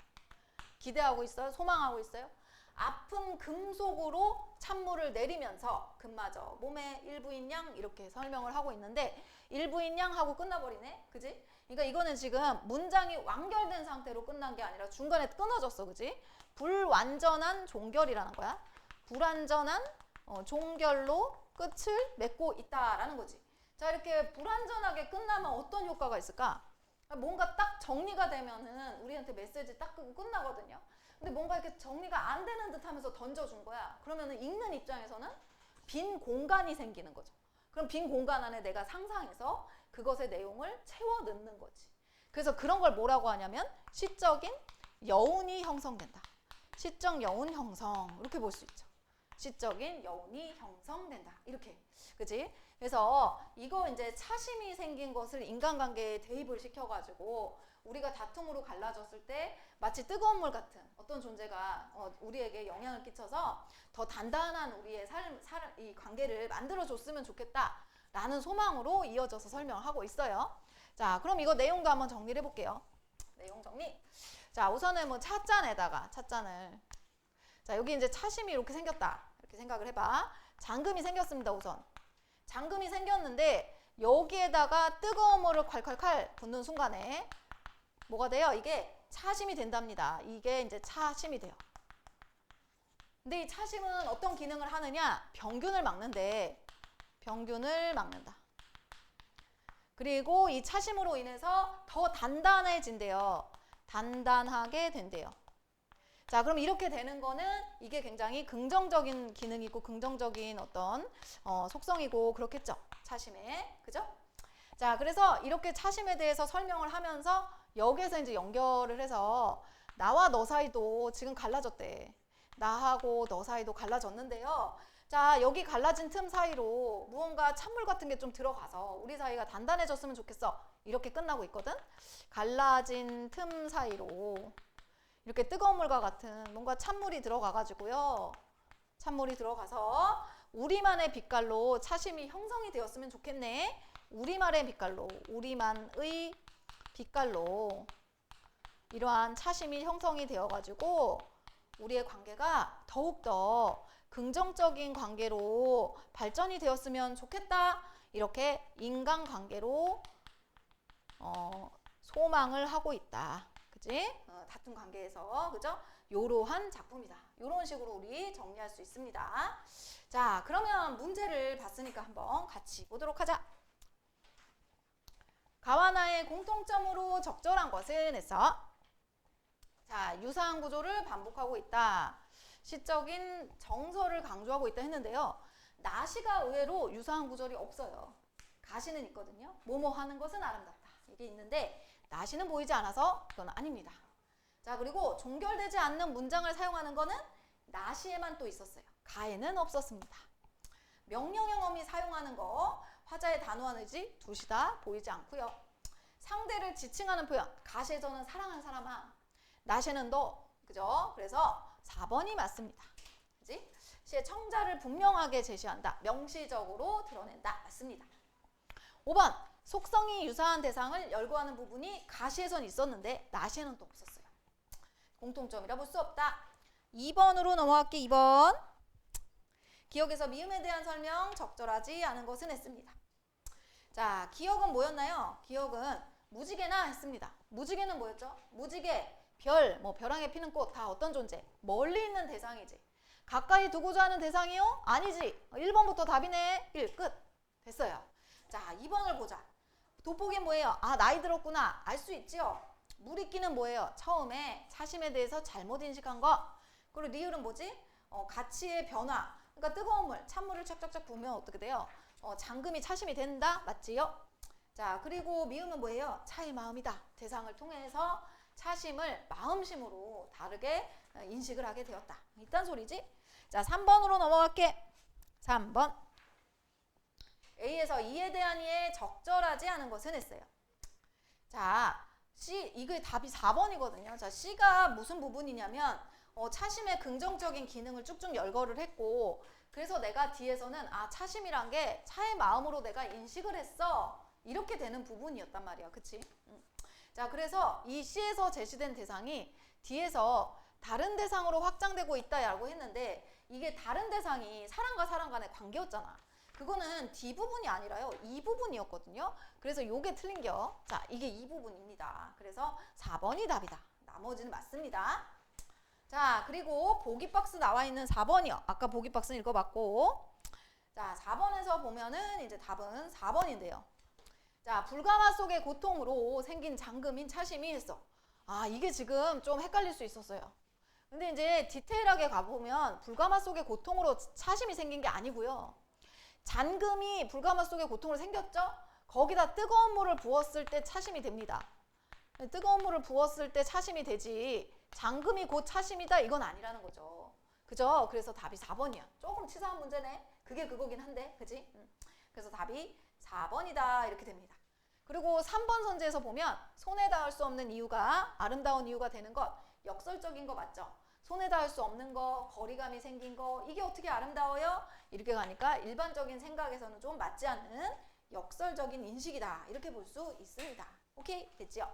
기대하고 있어요? 소망하고 있어요? 아픈 금속으로 찬물을 내리면서 금마저 몸의 일부인 양 이렇게 설명을 하고 있는데 일부인 양 하고 끝나버리네. 그지? 그러니까 이거는 지금 문장이 완결된 상태로 끝난 게 아니라 중간에 끊어졌어. 그지? 불완전한 종결이라는 거야. 불완전한 종결로 끝을 맺고 있다라는 거지. 자, 이렇게 불완전하게 끝나면 어떤 효과가 있을까? 뭔가 딱 정리가 되면은 우리한테 메시지 딱 끄고 끝나거든요. 근데 뭔가 이렇게 정리가 안 되는 듯 하면서 던져준 거야. 그러면은 읽는 입장에서는 빈 공간이 생기는 거죠. 그럼 빈 공간 안에 내가 상상해서 그것의 내용을 채워 넣는 거지. 그래서 그런 걸 뭐라고 하냐면 시적인 여운이 형성된다. 시적 여운 형성. 이렇게 볼 수 있죠. 시적인 여운이 형성된다. 이렇게. 그치? 그래서 이거 이제 차심이 생긴 것을 인간관계에 대입을 시켜가지고 우리가 다툼으로 갈라졌을 때 마치 뜨거운 물 같은 어떤 존재가 우리에게 영향을 끼쳐서 더 단단한 우리의 이 관계를 만들어줬으면 좋겠다라는 소망으로 이어져서 설명을 하고 있어요. 자, 그럼 이거 내용도 한번 정리를 해볼게요. 내용 정리. 자, 우선은 뭐 찻잔에다가 찻잔을, 자, 여기 이제 차심이 이렇게 생겼다. 이렇게 생각을 해봐. 잠금이 생겼습니다. 우선 잠금이 생겼는데 여기에다가 뜨거운 물을 콸콸콸 붓는 순간에 뭐가 돼요? 이게 차심이 된답니다. 이게 이제 차심이 돼요. 근데 이 차심은 어떤 기능을 하느냐? 병균을 막는데, 병균을 막는다. 그리고 이 차심으로 인해서 더 단단해진대요. 단단하게 된대요. 자, 그럼 이렇게 되는 거는 이게 굉장히 긍정적인 기능이고 긍정적인 어떤 속성이고 그렇겠죠. 차심에. 그죠? 자, 그래서 이렇게 차심에 대해서 설명을 하면서 여기에서 이제 연결을 해서 나와 너 사이도 지금 갈라졌대. 나하고 너 사이도 갈라졌는데요. 자, 여기 갈라진 틈 사이로 무언가 찬물 같은 게 좀 들어가서 우리 사이가 단단해졌으면 좋겠어. 이렇게 끝나고 있거든. 갈라진 틈 사이로 이렇게 뜨거운 물과 같은 뭔가 찬물이 들어가가지고요. 찬물이 들어가서 우리만의 빛깔로 차심이 형성이 되었으면 좋겠네. 우리만의 빛깔로, 우리만의 빛깔로 이러한 차심이 형성이 되어가지고 우리의 관계가 더욱더 긍정적인 관계로 발전이 되었으면 좋겠다. 이렇게 인간관계로 소망을 하고 있다. 그지? 다툰 관계에서. 그죠? 요러한 작품이다. 요런 식으로 우리 정리할 수 있습니다. 자, 그러면 문제를 봤으니까 한번 같이 보도록 하자. 가와 나의 공통점으로 적절한 것을 냈어. 자, 유사한 구조를 반복하고 있다. 시적인 정서를 강조하고 있다 했는데요. 나시가 의외로 유사한 구절이 없어요. 가시는 있거든요. 뭐뭐 하는 것은 아름답다. 이게 있는데 나시는 보이지 않아서 그건 아닙니다. 자, 그리고 종결되지 않는 문장을 사용하는 거는 나시에만 또 있었어요. 가에는 없었습니다. 명령형 어미 사용하는 거 화자의 단호한 의지 둘이 다 보이지 않고요. 상대를 지칭하는 표현 가시에서는 사랑하는 사람아, 나시에는 너. 그죠? 그래서 4번이 맞습니다. 그지? 시의 청자를 분명하게 제시한다. 명시적으로 드러낸다. 맞습니다. 5번. 속성이 유사한 대상을 열거하는 부분이 가시에선 있었는데 나시에는 또 없었어요. 공통점이라 볼 수 없다. 2번으로 넘어갈게. 2번. 기억에서 미음에 대한 설명 적절하지 않은 것은 했습니다. 자, 기억은 뭐였나요? 기억은 무지개나 했습니다. 무지개는 뭐였죠? 무지개, 별, 뭐 벼랑에 피는 꽃 다 어떤 존재? 멀리 있는 대상이지. 가까이 두고자 하는 대상이요? 아니지. 1번부터 답이네. 1, 끝. 됐어요. 자, 2번을 보자. 돋보기 뭐예요? 아, 나이 들었구나. 알 수 있지요? 무리끼는 뭐예요? 처음에 차심에 대해서 잘못 인식한 거. 그리고 리을은 뭐지? 가치의 변화. 그러니까 뜨거운 물, 찬물을 착착착 부으면 어떻게 돼요? 잠금이 차심이 된다. 맞지요? 자, 그리고 미음은 뭐예요? 차의 마음이다. 대상을 통해서 차심을 마음심으로 다르게 인식을 하게 되었다. 이딴 소리지? 자, 3번으로 넘어갈게. 3번. A에서 E에 대한 이해 적절하지 않은 것은 했어요. 자, C, 이게 답이 4번이거든요. 자, C가 무슨 부분이냐면 차심의 긍정적인 기능을 쭉쭉 열거를 했고, 그래서 내가 뒤에서는 아, 차심이란 게 차의 마음으로 내가 인식을 했어. 이렇게 되는 부분이었단 말이야. 그치? 자, 그래서 이 C에서 제시된 대상이 뒤에서 다른 대상으로 확장되고 있다라고 했는데, 이게 다른 대상이 사람과 사람 간의 관계였잖아. 그거는 D부분이 아니라요. 이 부분이었거든요. 그래서 요게 틀린겨. 자, 이게 이 부분입니다. 그래서 4번이 답이다. 나머지는 맞습니다. 자, 그리고 보기 박스 나와 있는 4번이요. 아까 보기 박스는 읽어봤고. 자, 4번에서 보면은 이제 답은 4번인데요. 자, 불가마 속의 고통으로 생긴 잠금인 차심이 했어. 아, 이게 지금 좀 헷갈릴 수 있었어요. 근데 이제 디테일하게 가보면 불가마 속의 고통으로 차심이 생긴 게 아니고요. 잔금이 불가마 속에 고통으로 생겼죠? 거기다 뜨거운 물을 부었을 때 차심이 됩니다. 뜨거운 물을 부었을 때 차심이 되지 잔금이 곧 차심이다 이건 아니라는 거죠. 그죠? 그래서 답이 4번이야. 조금 치사한 문제네. 그게 그거긴 한데, 그지? 그래서 답이 4번이다 이렇게 됩니다. 그리고 3번 선지에서 보면 손에 닿을 수 없는 이유가 아름다운 이유가 되는 것, 역설적인 거 맞죠? 손에 닿을 수 없는 거, 거리감이 생긴 거, 이게 어떻게 아름다워요? 이렇게 가니까 일반적인 생각에서는 좀 맞지 않는 역설적인 인식이다. 이렇게 볼 수 있습니다. 오케이? 됐지요?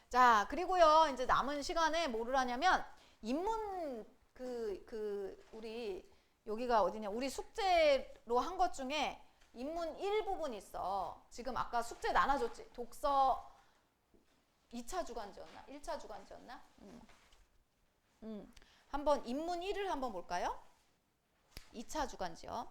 자, 그리고요, 이제 남은 시간에 뭐를 하냐면, 인문, 우리, 여기가 어디냐, 우리 숙제로 한 것 중에 인문 1부분이 있어. 지금 아까 숙제 나눠줬지? 독서 2차 주간지였나? 1차 주간지였나? 한번 인문 1을 한번 볼까요? 2차 주간지요.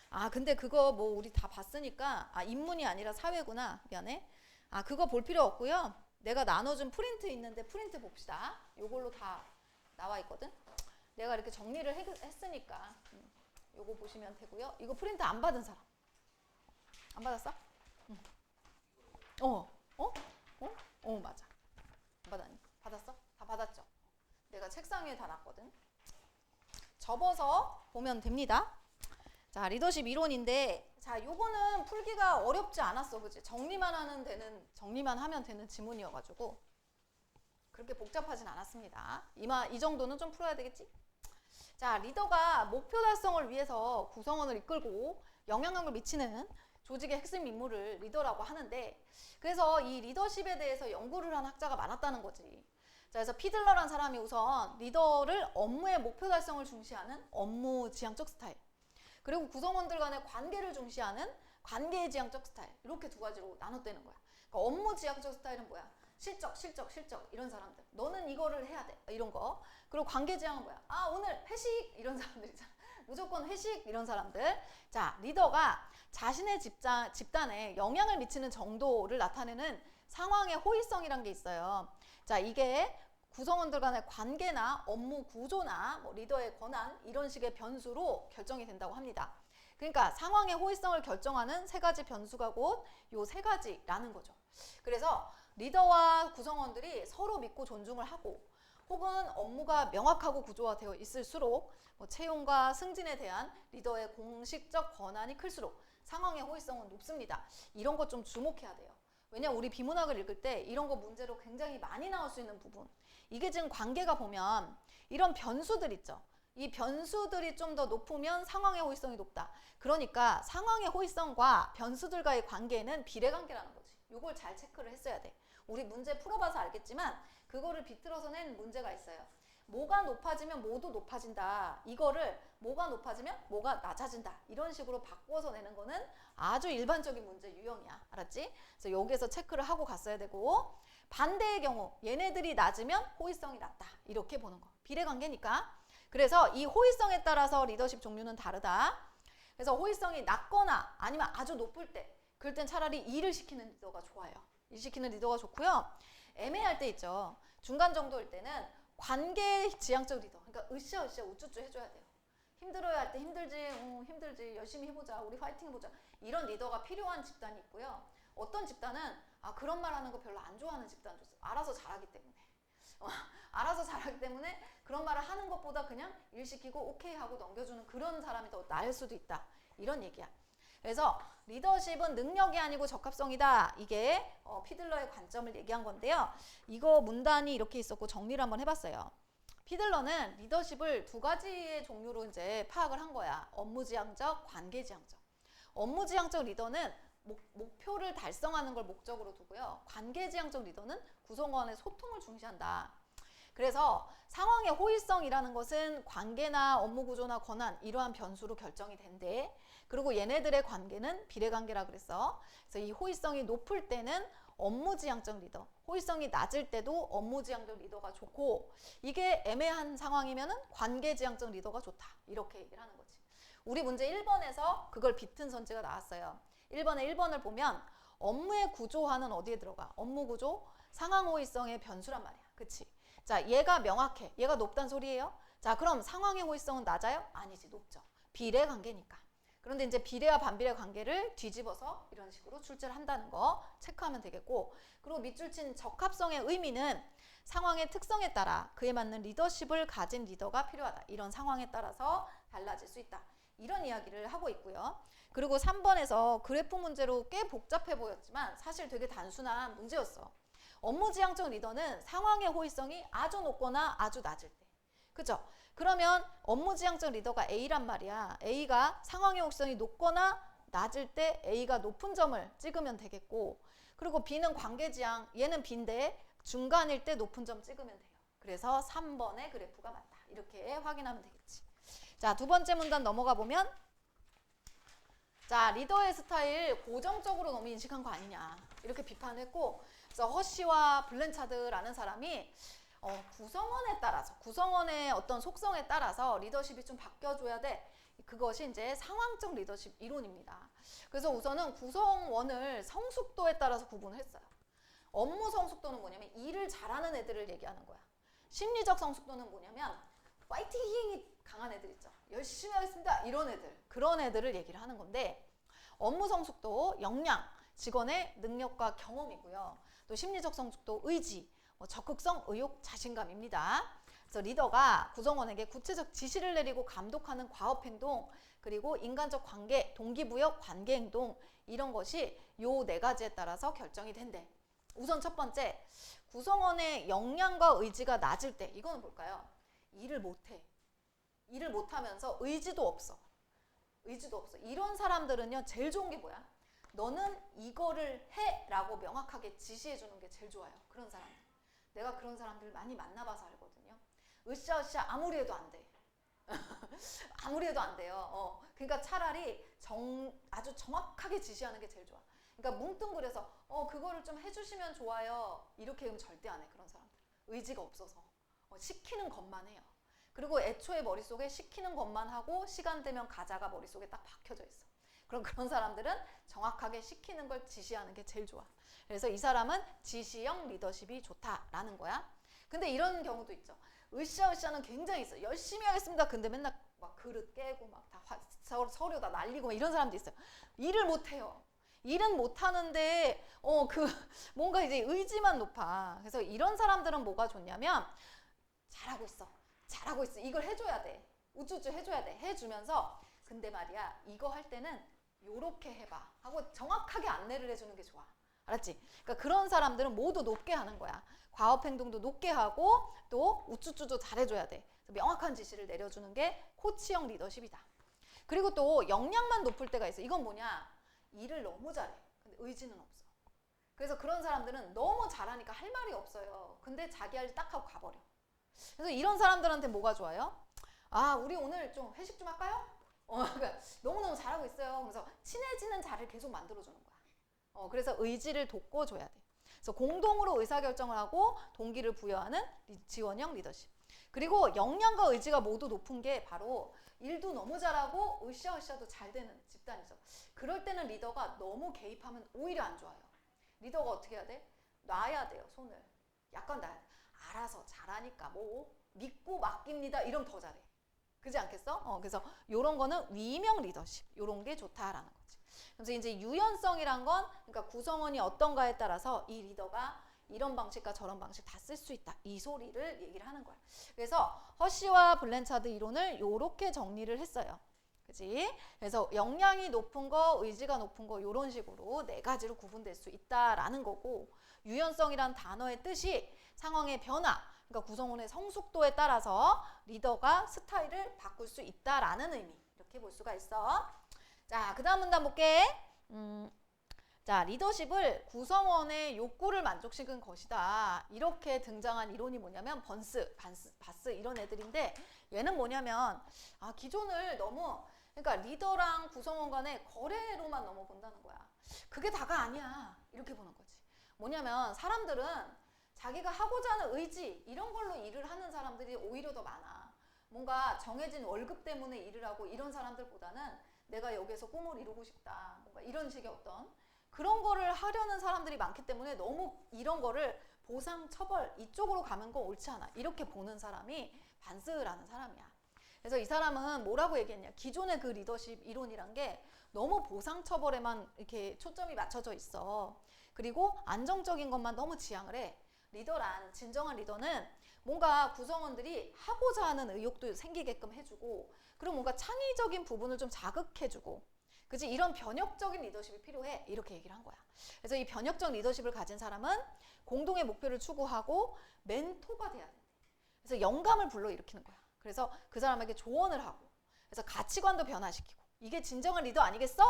아, 근데 그거 뭐 우리 다 봤으니까, 아, 인문이 아니라 사회구나. 미안해. 아, 그거 볼 필요 없고요. 내가 나눠준 프린트 있는데 프린트 봅시다. 요걸로 다 나와 있거든. 내가 이렇게 정리를 했으니까 요거 보시면 되고요. 이거 프린트 안 받은 사람. 안 받았어? 맞아. 안 받았니? 받았어? 다 받았죠? 내가 책상 위에 다 놨거든. 접어서 보면 됩니다. 자, 리더십 이론인데, 자, 요거는 풀기가 어렵지 않았어, 그치? 정리만 하면 되는 지문이어가지고 그렇게 복잡하진 않았습니다. 이 정도는 좀 풀어야 되겠지? 자, 리더가 목표 달성을 위해서 구성원을 이끌고 영향력을 미치는 조직의 핵심 인물을 리더라고 하는데, 그래서 이 리더십에 대해서 연구를 한 학자가 많았다는 거지. 자, 그래서 피들러라는 사람이 우선 리더를 업무의 목표 달성을 중시하는 업무 지향적 스타일, 그리고 구성원들 간의 관계를 중시하는 관계 지향적 스타일, 이렇게 두 가지로 나눴다는 거야. 그러니까 업무 지향적 스타일은 뭐야? 실적 이런 사람들. 너는 이거를 해야 돼. 이런 거. 그리고 관계 지향은 뭐야? 아, 오늘 회식 이런 사람들 있잖아. 무조건 회식 이런 사람들. 자, 리더가 자신의 집단에 영향을 미치는 정도를 나타내는 상황의 호의성이란 게 있어요. 자, 이게 구성원들 간의 관계나 업무 구조나 뭐 리더의 권한 이런 식의 변수로 결정이 된다고 합니다. 그러니까 상황의 호의성을 결정하는 세 가지 변수가 곧 요 세 가지라는 거죠. 그래서 리더와 구성원들이 서로 믿고 존중을 하고, 혹은 업무가 명확하고 구조화되어 있을수록 뭐 채용과 승진에 대한 리더의 공식적 권한이 클수록 상황의 호의성은 높습니다. 이런 것 좀 주목해야 돼요. 왜냐면 우리 비문학을 읽을 때 이런 거 문제로 굉장히 많이 나올 수 있는 부분, 이게 지금 관계가 보면 이런 변수들 있죠. 이 변수들이 좀 더 높으면 상황의 호의성이 높다. 그러니까 상황의 호의성과 변수들과의 관계는 비례관계라는 거지. 이걸 잘 체크를 했어야 돼. 우리 문제 풀어봐서 알겠지만 그거를 비틀어서 낸 문제가 있어요. 뭐가 높아지면 뭐도 높아진다. 이거를 뭐가 높아지면 뭐가 낮아진다. 이런 식으로 바꿔서 내는 거는 아주 일반적인 문제 유형이야. 알았지? 그래서 여기에서 체크를 하고 갔어야 되고, 반대의 경우 얘네들이 낮으면 호의성이 낮다. 이렇게 보는 거. 비례관계니까. 그래서 이 호의성에 따라서 리더십 종류는 다르다. 그래서 호의성이 낮거나 아니면 아주 높을 때, 그럴 땐 차라리 일을 시키는 리더가 좋아요. 일 시키는 리더가 좋고요. 애매할 때 있죠. 중간 정도일 때는 관계 지향적 리더. 그러니까 으쌰으쌰 우쭈쭈 해줘야 돼요. 힘들어야 할 때 힘들지 열심히 해보자, 우리 파이팅 해보자, 이런 리더가 필요한 집단이 있고요. 어떤 집단은 그런 말 하는 거 별로 안 좋아하는 집단도 있어요. 알아서 잘하기 때문에. 알아서 잘하기 때문에 그런 말을 하는 것보다 그냥 일 시키고 오케이 하고 넘겨주는 그런 사람이 더 나을 수도 있다. 이런 얘기야. 그래서 리더십은 능력이 아니고 적합성이다. 이게 피들러의 관점을 얘기한 건데요. 이거 문단이 이렇게 있었고 정리를 한번 해봤어요. 피들러는 리더십을 두 가지의 종류로 이제 파악을 한 거야. 업무지향적, 관계지향적. 업무지향적 리더는 목표를 달성하는 걸 목적으로 두고요. 관계지향적 리더는 구성원의 소통을 중시한다. 그래서 상황의 호의성이라는 것은 관계나 업무 구조나 권한 이러한 변수로 결정이 된대. 그리고 얘네들의 관계는 비례관계라 그랬어. 그래서 이 호의성이 높을 때는 업무지향적 리더, 호의성이 낮을 때도 업무지향적 리더가 좋고, 이게 애매한 상황이면은 관계지향적 리더가 좋다. 이렇게 얘기를 하는 거지. 우리 문제 1번에서 그걸 비튼 선지가 나왔어요. 1번을 보면 업무의 구조화는 어디에 들어가? 업무 구조, 상황 호의성의 변수란 말이야. 그치? 자, 얘가 명확해. 얘가 높단 소리예요. 자, 그럼 상황의 호의성은 낮아요? 아니지, 높죠. 비례 관계니까. 그런데 이제 비례와 반비례 관계를 뒤집어서 이런 식으로 출제를 한다는 거 체크하면 되겠고, 그리고 밑줄 친 적합성의 의미는 상황의 특성에 따라 그에 맞는 리더십을 가진 리더가 필요하다. 이런 상황에 따라서 달라질 수 있다. 이런 이야기를 하고 있고요. 그리고 3번에서 그래프 문제로 꽤 복잡해 보였지만 사실 되게 단순한 문제였어. 업무지향적 리더는 상황의 호의성이 아주 높거나 아주 낮을 때. 그죠? 그러면 업무지향적 리더가 A란 말이야. A가 상황의 호의성이 높거나 낮을 때 A가 높은 점을 찍으면 되겠고, 그리고 B는 관계지향, 얘는 B인데 중간일 때 높은 점 찍으면 돼요. 그래서 3번의 그래프가 맞다. 이렇게 확인하면 되겠지. 자, 두 번째 문단 넘어가 보면, 자, 리더의 스타일 고정적으로 너무 인식한 거 아니냐 이렇게 비판했고, 그래서 허쉬와 블렌차드라는 사람이 구성원에 따라서, 구성원의 어떤 속성에 따라서 리더십이 좀 바뀌어줘야 돼. 그것이 이제 상황적 리더십 이론입니다. 그래서 우선은 구성원을 성숙도에 따라서 구분을 했어요. 업무 성숙도는 뭐냐면 일을 잘하는 애들을 얘기하는 거야. 심리적 성숙도는 뭐냐면 파이팅이 강한 애들 있죠. 열심히 하겠습니다. 이런 애들. 그런 애들을 얘기를 하는 건데, 업무 성숙도, 역량, 직원의 능력과 경험이고요. 또 심리적 성숙도, 의지, 적극성, 의욕, 자신감입니다. 그래서 리더가 구성원에게 구체적 지시를 내리고 감독하는 과업행동, 그리고 인간적 관계, 동기부여, 관계행동, 이런 것이 요 4가지에 따라서 결정이 된대. 우선 첫 번째, 구성원의 역량과 의지가 낮을 때, 이거는 뭘까요? 일을 못해. 일을 못하면서 의지도 없어. 의지도 없어. 이런 사람들은요, 제일 좋은 게 뭐야? 너는 이거를 해! 라고 명확하게 지시해 주는 게 제일 좋아요. 그런 사람들. 내가 그런 사람들을 많이 만나봐서 알거든요. 으쌰으쌰 아무리 해도 안 돼. 아무리 해도 안 돼요. 그러니까 차라리 아주 정확하게 지시하는 게 제일 좋아. 그러니까 뭉뚱그려서 그거를 좀 해주시면 좋아요. 이렇게 하면 절대 안 해. 그런 사람들. 의지가 없어서. 시키는 것만 해요. 그리고 애초에 머릿속에 시키는 것만 하고 시간 되면 가자가 머릿속에 딱 박혀져 있어. 그런 사람들은 정확하게 시키는 걸 지시하는 게 제일 좋아. 그래서 이 사람은 지시형 리더십이 좋다라는 거야. 근데 이런 경우도 있죠. 으쌰으쌰는 굉장히 있어. 열심히 하겠습니다. 근데 맨날 막 그릇 깨고 막 다 서류 다 날리고 막 이런 사람도 있어요. 일을 못 해요. 일은 못 하는데 뭔가 이제 의지만 높아. 그래서 이런 사람들은 뭐가 좋냐면 잘하고 있어. 잘하고 있어. 이걸 해줘야 돼. 우쭈쭈 해줘야 돼. 해주면서 근데 말이야 이거 할 때는 요렇게 해봐 하고 정확하게 안내를 해주는 게 좋아. 알았지? 그러니까 그런 사람들은 모두 높게 하는 거야. 과업 행동도 높게 하고 또 우쭈쭈도 잘해줘야 돼. 그래서 명확한 지시를 내려주는 게 코치형 리더십이다. 그리고 또 역량만 높을 때가 있어. 이건 뭐냐? 일을 너무 잘해. 근데 의지는 없어. 그래서 그런 사람들은 너무 잘하니까 할 말이 없어요. 근데 자기 할 일 딱 하고 가버려. 그래서 이런 사람들한테 뭐가 좋아요? 아, 우리 오늘 좀 회식 좀 할까요? 그러니까 너무너무 잘하고 있어요. 그래서 친해지는 자리를 계속 만들어주는 거야. 그래서 의지를 돋궈줘야 돼. 그래서 공동으로 의사결정을 하고 동기를 부여하는 지원형 리더십. 그리고 역량과 의지가 모두 높은 게 바로 일도 너무 잘하고 으쌰으쌰도 잘 되는 집단이죠. 그럴 때는 리더가 너무 개입하면 오히려 안 좋아요. 리더가 어떻게 해야 돼? 놔야 돼요, 손을. 약간 놔야 돼. 알아서 잘하니까 뭐 믿고 맡깁니다. 이러면 더 잘해. 그렇지 않겠어? 그래서 이런 거는 위명 리더십. 이런 게 좋다라는 거지. 그래서 이제 유연성이란 건 그러니까 구성원이 어떤가에 따라서 이 리더가 이런 방식과 저런 방식 다 쓸 수 있다. 이 소리를 얘기를 하는 거야. 그래서 허쉬와 블렌차드 이론을 이렇게 정리를 했어요. 그지? 그래서 역량이 높은 거, 의지가 높은 거 이런 식으로 4가지로 구분될 수 있다라는 거고, 유연성이란 단어의 뜻이 상황의 변화, 그러니까 구성원의 성숙도에 따라서 리더가 스타일을 바꿀 수 있다라는 의미. 이렇게 볼 수가 있어. 자, 그 다음 문단 볼게. 자, 리더십을 구성원의 욕구를 만족시킨 것이다. 이렇게 등장한 이론이 뭐냐면 바스 이런 애들인데, 얘는 뭐냐면 기존을 너무 그러니까 리더랑 구성원 간의 거래로만 너무 본다는 거야. 그게 다가 아니야. 이렇게 보는 거지. 뭐냐면 사람들은 자기가 하고자 하는 의지 이런 걸로 일을 하는 사람들이 오히려 더 많아. 뭔가 정해진 월급 때문에 일을 하고 이런 사람들보다는 내가 여기서 꿈을 이루고 싶다. 뭔가 이런 식의 어떤 그런 거를 하려는 사람들이 많기 때문에 너무 이런 거를 보상, 처벌 이쪽으로 가는 건 옳지 않아. 이렇게 보는 사람이 반스라는 사람이야. 그래서 이 사람은 뭐라고 얘기했냐. 기존의 그 리더십 이론이란 게 너무 보상, 처벌에만 이렇게 초점이 맞춰져 있어. 그리고 안정적인 것만 너무 지향을 해. 진정한 리더는 뭔가 구성원들이 하고자 하는 의욕도 생기게끔 해주고, 그리고 뭔가 창의적인 부분을 좀 자극해주고, 그치? 이런 변혁적인 리더십이 필요해. 이렇게 얘기를 한 거야. 그래서 이 변혁적 리더십을 가진 사람은 공동의 목표를 추구하고 멘토가 돼야 돼. 그래서 영감을 불러일으키는 거야. 그래서 그 사람에게 조언을 하고, 그래서 가치관도 변화시키고, 이게 진정한 리더 아니겠어?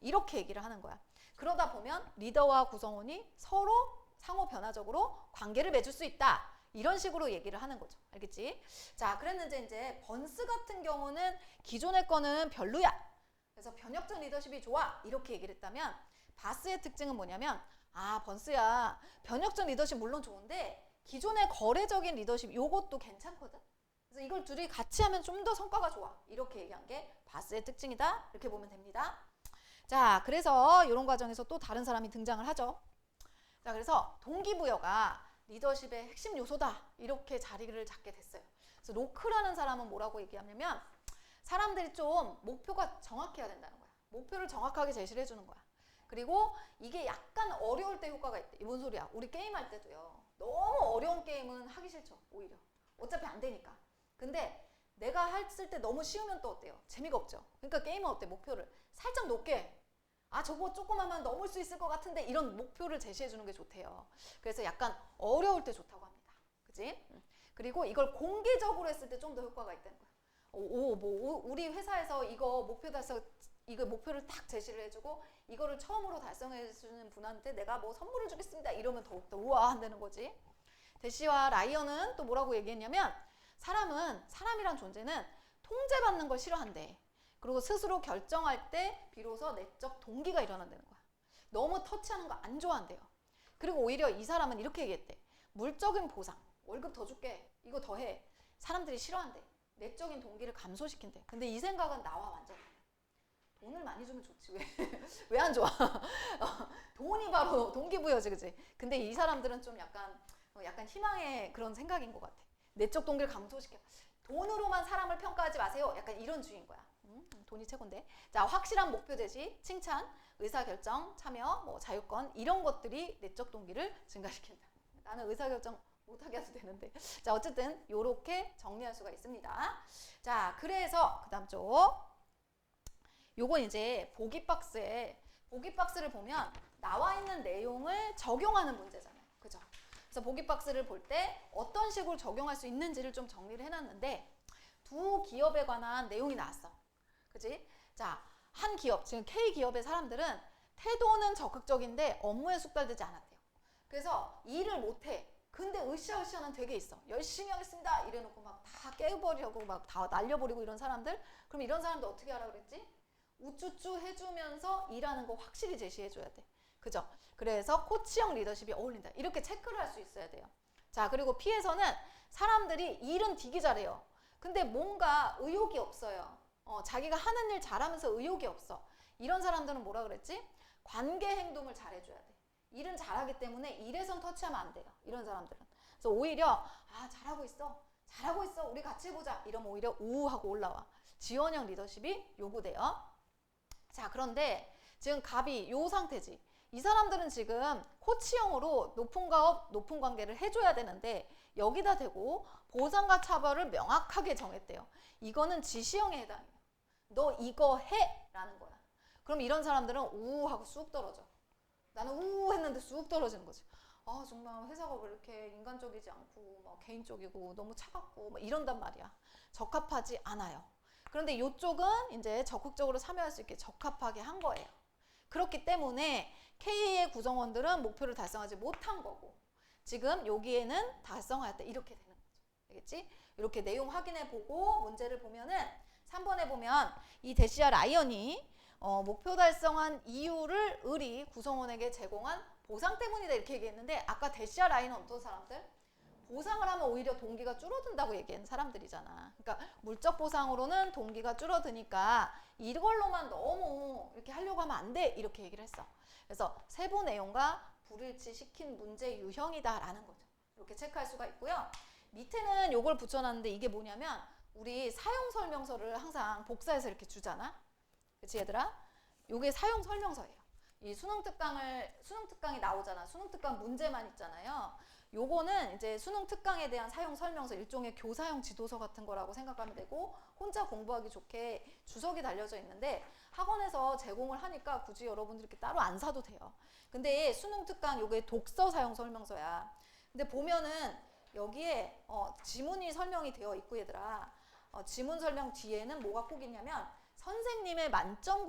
이렇게 얘기를 하는 거야. 그러다 보면 리더와 구성원이 서로 상호 변화적으로 관계를 맺을 수 있다. 이런 식으로 얘기를 하는 거죠. 알겠지? 자, 그랬는데 이제 번스 같은 경우는 기존의 거는 별로야. 그래서 변혁적 리더십이 좋아. 이렇게 얘기를 했다면 바스의 특징은 뭐냐면 아, 번스야. 변혁적 리더십 물론 좋은데 기존의 거래적인 리더십 요것도 괜찮거든. 그래서 이걸 둘이 같이 하면 좀 더 성과가 좋아. 이렇게 얘기한 게 바스의 특징이다. 이렇게 보면 됩니다. 자, 그래서 이런 과정에서 또 다른 사람이 등장을 하죠. 자, 그래서 동기부여가 리더십의 핵심 요소다. 이렇게 자리를 잡게 됐어요. 그래서 로크라는 사람은 뭐라고 얘기하냐면 사람들이 좀 목표가 정확해야 된다는 거야. 목표를 정확하게 제시를 해주는 거야. 그리고 이게 약간 어려울 때 효과가 있대. 뭔 소리야? 우리 게임할 때도요. 너무 어려운 게임은 하기 싫죠. 오히려. 어차피 안 되니까. 근데 내가 했을 때 너무 쉬우면 또 어때요? 재미가 없죠. 그러니까 게임은 어때? 목표를 살짝 높게. 아, 저거 조금 하면 넘을 수 있을 것 같은데 이런 목표를 제시해 주는 게 좋대요. 그래서 약간 어려울 때 좋다고 합니다. 그치? 그리고 이걸 공개적으로 했을 때 좀 더 효과가 있다는 거야. 우리 회사에서 이거 목표 달성, 이거 목표를 딱 제시를 해주고 이거를 처음으로 달성해 주는 분한테 내가 뭐 선물을 주겠습니다. 이러면 더욱더 우와 한다는 거지. 대시와 라이언은 또 뭐라고 얘기했냐면 사람이란 존재는 통제받는 걸 싫어한대. 그리고 스스로 결정할 때 비로소 내적 동기가 일어난다는 거야. 너무 터치하는 거 안 좋아한대요. 그리고 오히려 이 사람은 이렇게 얘기했대. 물적인 보상, 월급 더 줄게, 이거 더 해. 사람들이 싫어한대. 내적인 동기를 감소시킨대. 근데 이 생각은 나와 완전 달라. 돈을 많이 주면 좋지. 왜 안 좋아? 돈이 바로 동기부여지, 그치? 근데 이 사람들은 좀 약간 희망의 그런 생각인 것 같아. 내적 동기를 감소시켜. 돈으로만 사람을 평가하지 마세요. 약간 이런 주의인 거야. 돈이 최고인데. 자, 확실한 목표 제시, 칭찬, 의사결정, 참여, 뭐 자유권 이런 것들이 내적 동기를 증가시킨다. 나는 의사결정 못하게 해도 되는데. 자, 어쨌든 요렇게 정리할 수가 있습니다. 자, 그래서 그 다음 쪽. 요건 이제 보기 박스를 보면 나와 있는 내용을 적용하는 문제잖아요. 그죠? 그래서 보기 박스를 볼 때 어떤 식으로 적용할 수 있는지를 좀 정리를 해놨는데 두 기업에 관한 내용이 나왔어. 그치? 자, 한 기업, 지금 K 기업의 사람들은 태도는 적극적인데 업무에 숙달되지 않았대요. 그래서 일을 못해. 근데 으쌰으쌰는 되게 있어. 열심히 하겠습니다. 이래놓고 막 다 깨버리려고 막 다 날려버리고 이런 사람들. 그럼 이런 사람들 어떻게 하라 그랬지? 우쭈쭈 해주면서 일하는 거 확실히 제시해줘야 돼. 그죠? 그래서 코치형 리더십이 어울린다. 이렇게 체크를 할 수 있어야 돼요. 자, 그리고 P에서는 사람들이 일은 되게 잘해요. 근데 뭔가 의욕이 없어요. 자기가 하는 일 잘하면서 의욕이 없어. 이런 사람들은 뭐라 그랬지? 관계 행동을 잘해줘야 돼. 일은 잘하기 때문에 일에선 터치하면 안 돼요. 이런 사람들은. 그래서 오히려 잘하고 있어. 우리 같이 해보자. 이러면 오히려 우하고 올라와. 지원형 리더십이 요구돼요. 자, 그런데 지금 갑이 요 상태지. 이 사람들은 지금 코치형으로 높은 가업, 높은 관계를 해줘야 되는데 여기다 대고 보상과 차별을 명확하게 정했대요. 이거는 지시형에 해당해요. 너 이거 해! 라는 거야. 그럼 이런 사람들은 우하고 쑥 떨어져. 나는 우 했는데 쑥 떨어지는 거지. 아, 정말 회사가 왜 이렇게 인간적이지 않고 막 개인적이고 너무 차갑고 막 이런단 말이야. 적합하지 않아요. 그런데 이쪽은 이제 적극적으로 참여할 수 있게 적합하게 한 거예요. 그렇기 때문에 K의 구성원들은 목표를 달성하지 못한 거고 지금 여기에는 달성하였다. 이렇게 되는 거죠. 알겠지? 이렇게 내용 확인해 보고 문제를 보면은 3번에 보면 이 대시아 라이언이 목표 달성한 이유를 을이 구성원에게 제공한 보상 때문이다 이렇게 얘기했는데 아까 대시아 라이언은 어떤 사람들? 보상을 하면 오히려 동기가 줄어든다고 얘기한 사람들이잖아. 그러니까 물적 보상으로는 동기가 줄어드니까 이걸로만 너무 이렇게 하려고 하면 안 돼 이렇게 얘기를 했어. 그래서 세부 내용과 불일치시킨 문제 유형이다라는 거죠. 이렇게 체크할 수가 있고요. 밑에는 요걸 붙여놨는데 이게 뭐냐면 우리 사용 설명서를 항상 복사해서 이렇게 주잖아. 그치 얘들아? 요게 사용 설명서예요. 이 수능 특강이 나오잖아. 수능 특강 문제만 있잖아요. 요거는 이제 수능 특강에 대한 사용 설명서, 일종의 교사용 지도서 같은 거라고 생각하면 되고 혼자 공부하기 좋게 주석이 달려져 있는데 학원에서 제공을 하니까 굳이 여러분들 이렇게 따로 안 사도 돼요. 근데 수능 특강 요게 독서 사용 설명서야. 근데 보면은 여기에 지문이 설명이 되어 있고 얘들아 지문 설명 뒤에는 뭐가 꼭 있냐면 선생님의 만점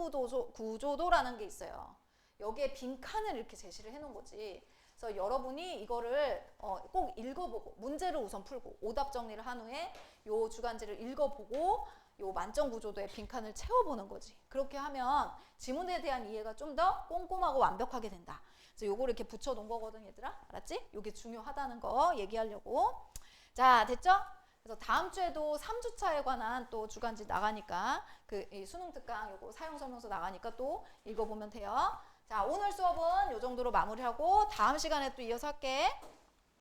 구조도라는 게 있어요. 여기에 빈칸을 이렇게 제시를 해놓은 거지. 그래서 여러분이 이거를 꼭 읽어보고 문제를 우선 풀고 오답 정리를 한 후에 요 주간지를 읽어보고 요 만점 구조도의 빈칸을 채워보는 거지. 그렇게 하면 지문에 대한 이해가 좀 더 꼼꼼하고 완벽하게 된다. 그래서 요거를 이렇게 붙여 놓은 거거든, 얘들아. 알았지? 요게 중요하다는 거 얘기하려고. 자, 됐죠? 그래서 다음 주에도 3주차에 관한 또 주간지 나가니까 이 수능 특강 요거 사용 설명서 나가니까 또 읽어보면 돼요. 자, 오늘 수업은 요 정도로 마무리하고 다음 시간에 또 이어서 할게.